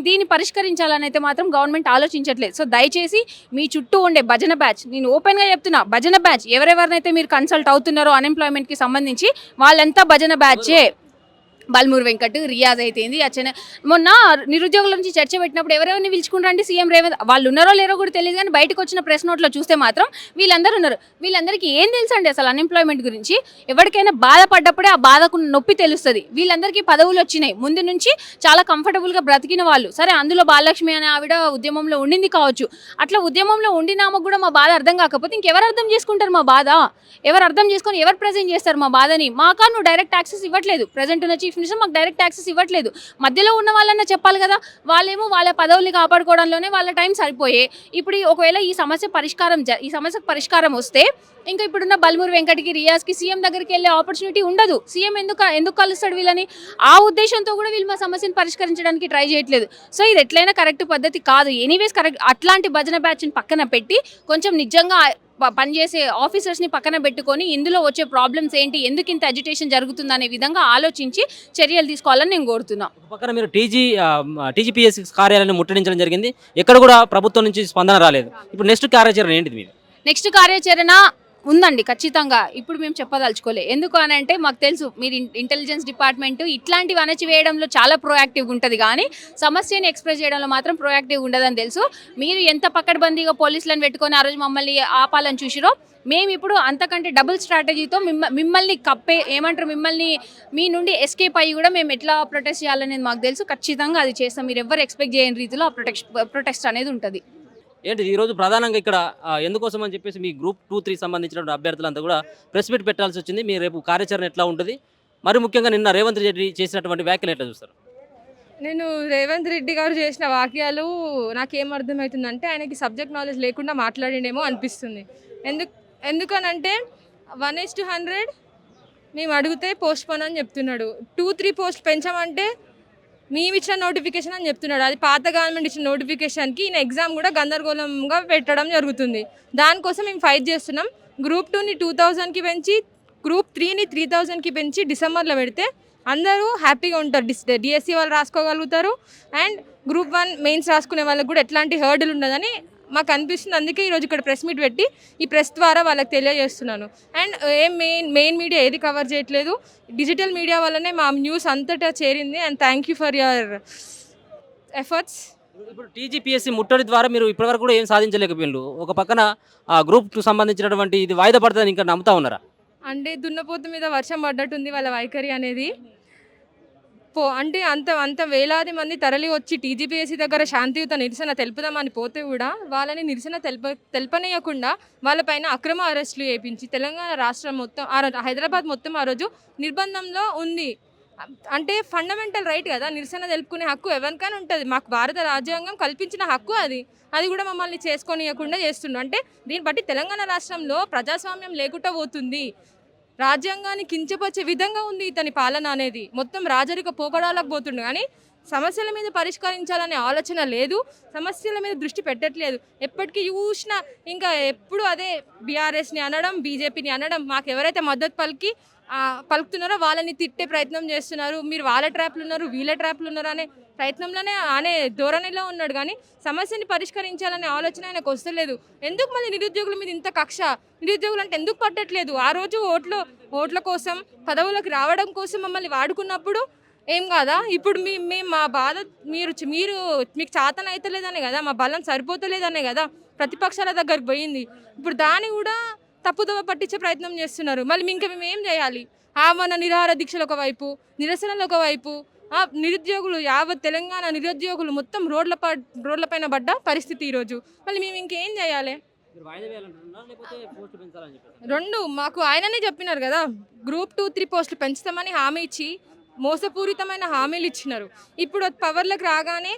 దీన్ని పరిష్కరించాలని అయితే మాత్రం గవర్నమెంట్ ఆలోచించట్లేదు. సో దయచేసి మీ చుట్టూ ఉండే భజన బ్యాచ్, నేను ఓపెన్గా చెప్తున్నా, భజన బ్యాచ్ ఎవరెవరినైతే మీరు కన్సల్ట్ అవుతున్నారో అన్ఎంప్లాయ్మెంట్కి సంబంధించి వాళ్ళంతా భజన బ్యాచే. బల్మూర్ వెంకట్, రియాజ్ అయితేంది, అచ్చన మొన్న నిరుద్యోగుల నుంచి చర్చ పెట్టినప్పుడు ఎవరెవరిని పిలుచుకుంటారండి సీఎం రేవంత్? వాళ్ళు ఉన్నారో లేరో కూడా తెలియదు, కానీ బయటకు వచ్చిన ప్రెస్ నోట్లో చూస్తే మాత్రం వీళ్ళందరూ ఉన్నారు. వీళ్ళందరికీ ఏం తెలుసు అండి అసలు అన్ఎంప్లాయ్మెంట్ గురించి? ఎవరికైనా బాధపడ్డప్పుడే ఆ బాధకు నొప్పి తెలుస్తుంది. వీళ్ళందరికీ పదవులు వచ్చినాయి, ముందు నుంచి చాలా కంఫర్టబుల్గా బ్రతికిన వాళ్ళు. సరే అందులో బాలలక్ష్మి అనే ఆవిడ ఉద్యమంలో ఉండింది కావచ్చు, అట్లా ఉద్యమంలో ఉండినామకు కూడా మా బాధ అర్థం కాకపోతే ఇంకెవరు అర్థం చేసుకుంటారు మా బాధ? ఎవరు అర్థం చేసుకొని ఎవరు ప్రజెంట్ చేస్తారు మా బాధని? మాకా నువ్వు డైరెక్ట్ యాక్సెస్ ఇవ్వట్లేదు, ప్రజెంట్ ఉన్న చీఫ్ మినిస్టర్ మాకు డైరెక్ట్ యాక్సెస్ ఇవ్వట్లేదు. మధ్యలో ఉన్న వాళ్ళన్నా చెప్పాలి కదా. వాళ్ళేమో వాళ్ళ పదవుల్ని కాపాడుకోవడంలోనే వాళ్ళ టైం సరిపోయే. ఇప్పుడు ఒకవేళ ఈ సమస్యకు పరిష్కారం వస్తే ఇంకా ఇప్పుడున్న బల్మూర్ వెంకట్కి, రియాజ్కి సీఎం దగ్గరికి వెళ్ళే ఆపర్చునిటీ ఉండదు. సీఎం ఎందుకు కలుస్తాడు వీళ్ళని? ఆ ఉద్దేశంతో కూడా వీళ్ళు మా సమస్యను పరిష్కరించడానికి ట్రై చేయట్లేదు. సో ఇది ఎట్లయినా కరెక్ట్ పద్ధతి కాదు. ఎనీవేస్ కరెక్ట్ అట్లాంటి భజన బ్యాచ్ని పక్కన పెట్టి కొంచెం నిజంగా పనిచేసే ఆఫీసర్స్ని పక్కన పెట్టుకొని ఇందులో వచ్చే ప్రాబ్లమ్స్ ఏంటి, ఎందుకు ఇంత అజిటేషన్ జరుగుతుంది అనే విధంగా ఆలోచించి చర్యలు తీసుకోవాలని నేను కోరుతున్నా. ఒక పక్కన మీరు టీజీపీఎస్సీ కార్యాలయాన్ని ముట్టడించడం జరిగింది, ఎక్కడ కూడా ప్రభుత్వం నుంచి స్పందన రాలేదు. ఇప్పుడు నెక్స్ట్ కార్యాచరణ ఏంటిది మీది? నెక్స్ట్ కార్యాచరణ ఉందండి ఖచ్చితంగా. ఇప్పుడు మేము చెప్పదలుచుకోలే. ఎందుకు అని అంటే మాకు తెలుసు మీరు ఇంటెలిజెన్స్ డిపార్ట్మెంట్ ఇట్లాంటివి అణచివేయడంలో చాలా ప్రోయాక్టివ్గా ఉంటుంది, కానీ సమస్యని ఎక్స్ప్రెస్ చేయడంలో మాత్రం ప్రోయాక్టివ్గా ఉండదని తెలుసు. మీరు ఎంత పకడ్బందీగా పోలీసులను పెట్టుకొని ఆ రోజు మమ్మల్ని ఆపాలని చూసిరో, మేము ఇప్పుడు అంతకంటే డబుల్ స్ట్రాటజీతో మిమ్మల్ని మిమ్మల్ని మీ నుండి ఎస్కేప్ అయ్యి కూడా మేము ఎట్లా ప్రొటెస్ట్ చేయాలనేది మాకు తెలుసు. ఖచ్చితంగా అది చేస్తాం. మీరు ఎవరు ఎక్స్పెక్ట్ చేయని రీతిలో ఆ ప్రొటెస్ట్ అనేది ఉంటుంది. ఏంటి ఈరోజు ప్రధానంగా ఇక్కడ ఎందుకోసం అని చెప్పేసి మీ గ్రూప్ 2-3 సంబంధించిన అభ్యర్థులంతా కూడా ప్రెస్ మీట్ పెట్టాల్సి వచ్చింది. మీ రేపు కార్యాచరణ ఎట్లా ఉంటుంది, మరి ముఖ్యంగా నిన్న రేవంత్ రెడ్డి చేసినటువంటి వ్యాఖ్యలు ఎట్లా చూస్తారు? నేను రేవంత్ రెడ్డి గారు చేసిన వాక్యాలు నాకేం అర్థమవుతుందంటే ఆయనకి సబ్జెక్ట్ నాలెడ్జ్ లేకుండా మాట్లాడిండేమో అనిపిస్తుంది. ఎందుకనంటే 1:100 మేము అడిగితే పోస్ట్ పోన్ అని చెప్తున్నాడు. 2-3 పోస్ట్ పెంచామంటే మేము ఇచ్చిన నోటిఫికేషన్ అని చెప్తున్నాడు. అది పాత గవర్నమెంట్ ఇచ్చిన నోటిఫికేషన్కి ఈయన ఎగ్జామ్ కూడా గందరగోళంగా పెట్టడం జరుగుతుంది. దానికోసం మేము ఫైట్ చేస్తున్నాం. గ్రూప్ 2ని 2000కి పెంచి గ్రూప్ 3ని 3000కి పెంచి డిసెంబర్లో పెడితే అందరూ హ్యాపీగా ఉంటారు. డిఎస్సి వాళ్ళు రాసుకోగలుగుతారు అండ్ గ్రూప్ 1 మెయిన్స్ రాసుకునే వాళ్ళకి కూడా ఎట్లాంటి హర్డులు ఉండదని మాకు అనిపిస్తుంది. అందుకే ఈరోజు ఇక్కడ ప్రెస్ మీట్ పెట్టి ఈ ప్రెస్ ద్వారా వాళ్ళకి తెలియజేస్తున్నాను. అండ్ మెయిన్ మీడియా ఏది కవర్ చేయట్లేదు, డిజిటల్ మీడియా వల్లనే మా న్యూస్ అంతటా చేరింది. And thank you for your efforts. ఇప్పుడు టీజీపీఎస్సీ ముట్టడి ద్వారా మీరు ఇప్పటివరకు కూడా ఏం సాధించలేకపోయిండ్రు. ఒక పక్కన గ్రూప్ 2 సంబంధించినటువంటి ఇది వాయిదా పడుతుందని ఇంకా నమ్ముతా ఉన్నారా? అంటే దున్నపోతు మీద వర్షం పడ్డట్టుంది వాళ్ళ వైఖరి అనేది. అంటే అంత వేలాది మంది తరలి వచ్చి టీజీపీఎస్సీ దగ్గర శాంతియుత నిరసన తెలుపుదామని పోతే కూడా వాళ్ళని నిరసన తెలపనీయకుండా వాళ్ళపైన అక్రమ అరెస్టులు చేయించి తెలంగాణ రాష్ట్రం మొత్తం హైదరాబాద్ మొత్తం ఆ రోజు నిర్బంధంలో ఉంది. అంటే ఫండమెంటల్ రైట్ కదా నిరసన తెలుపుకునే హక్కు ఎవరికైనా ఉంటుంది. మాకు భారత రాజ్యాంగం కల్పించిన హక్కు అది కూడా మమ్మల్ని చేసుకోనియకుండా చేస్తుండు. అంటే దీన్ని బట్టి తెలంగాణ రాష్ట్రంలో ప్రజాస్వామ్యం లేకుండా పోతుంది. రాజ్యాంగాన్ని కించపరిచే విధంగా ఉంది ఇతని పాలన అనేది. మొత్తం రాజరిక పోకడాలకు పోతుండు, కానీ సమస్యల మీద పరిష్కరించాలనే ఆలోచన లేదు, సమస్యల మీద దృష్టి పెట్టట్లేదు. ఎప్పటికీ చూసినా ఇంకా ఎప్పుడు అదే బీఆర్ఎస్ని అనడం, బీజేపీని అనడం, మాకు ఎవరైతే మద్దతు పలుకుతున్నారో వాళ్ళని తిట్టే ప్రయత్నం చేస్తున్నారు. మీరు వాళ్ళ ట్రాప్లు ఉన్నారు, వీళ్ళ ట్రాప్లు ఉన్నారు అనే ప్రయత్నంలోనే అనే ధోరణిలో ఉన్నాడు, కానీ సమస్యని పరిష్కరించాలనే ఆలోచన ఆయనకు వస్తలేదు. ఎందుకు మళ్ళీ నిరుద్యోగుల మీద ఇంత కక్ష? నిరుద్యోగులు అంటే ఎందుకు పట్టట్లేదు? ఆ రోజు ఓట్ల కోసం పదవులకు రావడం కోసం మమ్మల్ని వాడుకున్నప్పుడు ఏం కాదా? ఇప్పుడు మేము మా బాధ మీకు చాతన అవుతలేదనే కదా, మా బలం సరిపోతలేదనే కదా ప్రతిపక్షాల దగ్గరకు పోయింది. ఇప్పుడు దాన్ని కూడా తప్పుదోవ పట్టించే ప్రయత్నం చేస్తున్నారు. మళ్ళీ మేము ఏం చేయాలి? ఆమరణ నిరాహార దీక్షలు ఒకవైపు, నిరసనలు ఒకవైపు, నిరుద్యోగులు యావత్ తెలంగాణ నిరుద్యోగులు మొత్తం రోడ్లపైన పడ్డ పరిస్థితి ఈరోజు. మళ్ళీ మేము ఇంకేం చేయాలి? రెండు మాకు ఆయననే చెప్పినారు కదా, గ్రూప్ 2-3 పోస్టులు పెంచుతామని హామీ ఇచ్చి మోసపూరితమైన హామీలు ఇచ్చినారు. ఇప్పుడు పవర్లకు రాగానే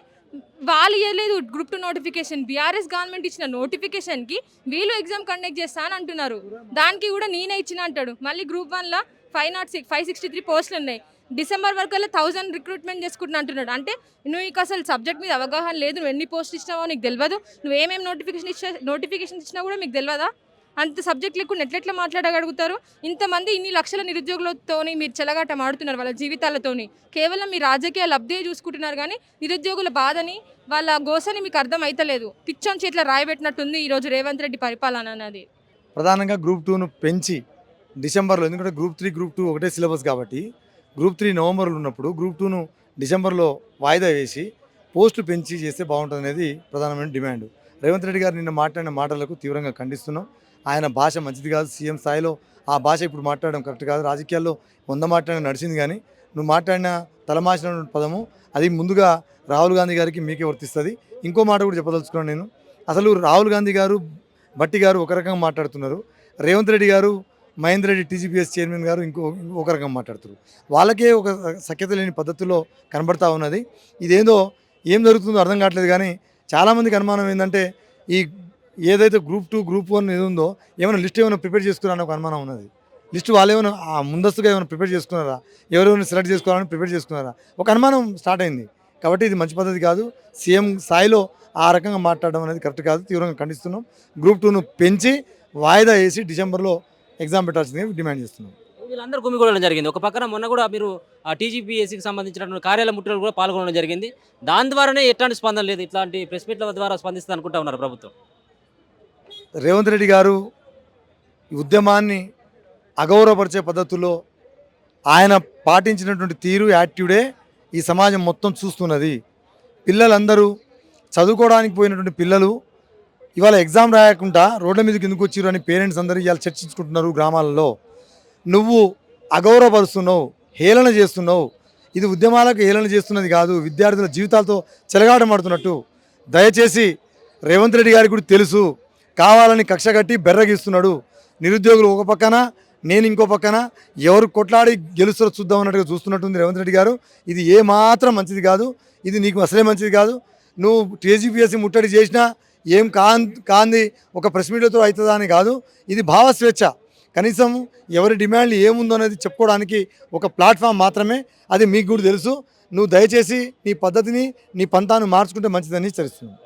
వాళ్ళు ఇవ్వలేదు గ్రూప్ 2 నోటిఫికేషన్. బీఆర్ఎస్ గవర్నమెంట్ ఇచ్చిన నోటిఫికేషన్కి వీళ్ళు ఎగ్జామ్ కండక్ట్ చేస్తా అని అంటున్నారు. దానికి కూడా నేనే ఇచ్చిన అంటాడు. మళ్ళీ గ్రూప్ 1లో 563 పోస్టులు ఉన్నాయి. డిసెంబర్ వరకు 1000 రిక్రూట్మెంట్ చేసుకుంటున్నా అంటున్నాడు. అంటే నీకు అసలు సబ్జెక్ట్ మీద అవగాహన లేదు, నువ్వు ఎన్ని పోస్టులు ఇచ్చినావో నీకు తెలియదు, నువ్వేమేమి నోటిఫికేషన్ ఇచ్చినా కూడా మీకు తెలియదా? అంత సబ్జెక్ట్ లేకుండా ఎట్లెట్లా మాట్లాడగలుగుతారు? ఇంతమంది ఇన్ని లక్షల నిరుద్యోగులతోని మీరు చెలగాట మాడుతున్నారు, వాళ్ళ జీవితాలతోని. కేవలం మీ రాజకీయ లబ్ధే చూసుకుంటున్నారు, కానీ నిరుద్యోగుల బాధని వాళ్ళ గోసని మీకు అర్థం అవుతలేదు. పిచ్చోన్ చేతిలో రాయబెట్టినట్టుంది ఈరోజు రేవంత్ రెడ్డి పరిపాలన అనేది. ప్రధానంగా గ్రూప్ 2ను పెంచి డిసెంబర్లో, ఎందుకంటే గ్రూప్ 3 గ్రూప్ 2 ఒకటే సిలబస్ కాబట్టి గ్రూప్ 3 నవంబర్లో ఉన్నప్పుడు గ్రూప్ 2ను డిసెంబర్లో వాయిదా వేసి పోస్టులు పెంచి చేస్తే బాగుంటుంది అనేది ప్రధానమైన డిమాండ్. రేవంత్ రెడ్డి గారు నిన్న మాట్లాడిన మాటలకు తీవ్రంగా ఖండిస్తున్నాం. ఆయన భాష మంచిది కాదు. సీఎం స్థాయిలో ఆ భాష ఇప్పుడు మాట్లాడడం కరెక్ట్ కాదు. రాజకీయాల్లో 100 మాట్లాడిన నడిచింది, కానీ నువ్వు మాట్లాడిన తలమాసిన పదము అది ముందుగా రాహుల్ గాంధీ గారికి మీకే వర్తిస్తుంది. ఇంకో మాట కూడా చెప్పదలుచుకున్నాను నేను. అసలు రాహుల్ గాంధీ గారు, భట్టి గారు ఒక రకంగా మాట్లాడుతున్నారు, రేవంత్ రెడ్డి గారు, మహేందర్ రెడ్డి టీజీపీఎస్ చైర్మన్ గారు ఒక రకంగా మాట్లాడుతున్నారు. వాళ్ళకే ఒక సఖ్యత లేని పద్ధతిలో కనబడతా ఉన్నది. ఇదేందో ఏం జరుగుతుందో అర్థం కావట్లేదు. కానీ చాలామందికి అనుమానం ఏంటంటే ఈ ఏదైతే గ్రూప్ 2 గ్రూప్ 1 ఏది ఉందో ఏమైనా లిస్ట్ ఏమైనా ప్రిపేర్ చేసుకున్నారని ఒక అనుమానం ఉన్నది. లిస్ట్ వాళ్ళు ఏమైనా ముందస్తుగా ఏమైనా ప్రిపేర్ చేసుకున్నారా, ఎవరెవరిని సెలెక్ట్ చేసుకోవాలని ప్రిపేర్ చేసుకున్నారా, ఒక అనుమానం స్టార్ట్ అయింది. కాబట్టి ఇది మంచి పద్ధతి కాదు. సీఎం స్థాయిలో ఆ రకంగా మాట్లాడడం అనేది కరెక్ట్ కాదు. తీవ్రంగా ఖండిస్తున్నాం. గ్రూప్ 2ను పెంచి వాయిదా వేసి డిసెంబర్లో ఎగ్జామ్ పెట్టాల్సిందిగా డిమాండ్ చేస్తున్నాం. వీళ్ళందరూ గుమిగూడడం జరిగింది. ఒక పక్కన మొన్న కూడా మీరు ఆ టీజీపీఎస్సీకి సంబంధించినటువంటి కార్యాలయ ముట్టడిలో కూడా పాల్గొనడం జరిగింది. దాని ద్వారానే ఎట్లాంటి స్పందన లేదు. ఇట్లాంటి ప్రెస్ మీట్ల ద్వారా స్పందిస్తుంది అనుకుంటా ఉన్నారు ప్రభుత్వం. రేవంత్ రెడ్డి గారు ఈ ఉద్యమాన్ని అగౌరవపరిచే పద్ధతుల్లో ఆయన పాటించినటువంటి తీరు యాటిట్యూడే ఈ సమాజం మొత్తం చూస్తున్నది. పిల్లలందరూ చదువుకోవడానికి పోయినటువంటి పిల్లలు ఇవాళ ఎగ్జామ్ రాయకుండా రోడ్ల మీదకి ఎందుకు వచ్చారు అని పేరెంట్స్ అందరూ ఇవాళ చర్చించుకుంటున్నారు గ్రామాలలో. నువ్వు అగౌరవపరుస్తున్నావు, హేళన చేస్తున్నావు. ఇది ఉద్యమాలకు హేళన చేస్తున్నది కాదు, విద్యార్థుల జీవితాలతో చెలగాటమాడుతున్నట్టు. దయచేసి రేవంత్ రెడ్డి గారికి కూడా తెలుసు, కావాలని కక్ష కట్టి బెర్రగిస్తున్నాడు. నిరుద్యోగులు ఒక పక్కన, నేను ఇంకో పక్కన, ఎవరు కొట్లాడి గెలుస్తారో చూద్దాం అన్నట్టుగా చూస్తున్నట్టుంది రేవంత్ రెడ్డి గారు. ఇది ఏమాత్రం మంచిది కాదు, ఇది నీకు అసలే మంచిది కాదు. నువ్వు టీజీపీఎస్సీ ముట్టడి చేసినా ఏం కాంది ఒక ప్రెస్ మీట్లతో అవుతుందా అని కాదు. ఇది భావస్వేచ్ఛ. కనీసం ఎవరి డిమాండ్లు ఏముందో అనేది చెప్పుకోవడానికి ఒక ప్లాట్ఫామ్ మాత్రమే. అది మీకు కూడా తెలుసు. నువ్వు దయచేసి నీ పద్ధతిని, నీ పంతాను మార్చుకుంటే మంచిదని హెచ్చరిస్తున్నాను.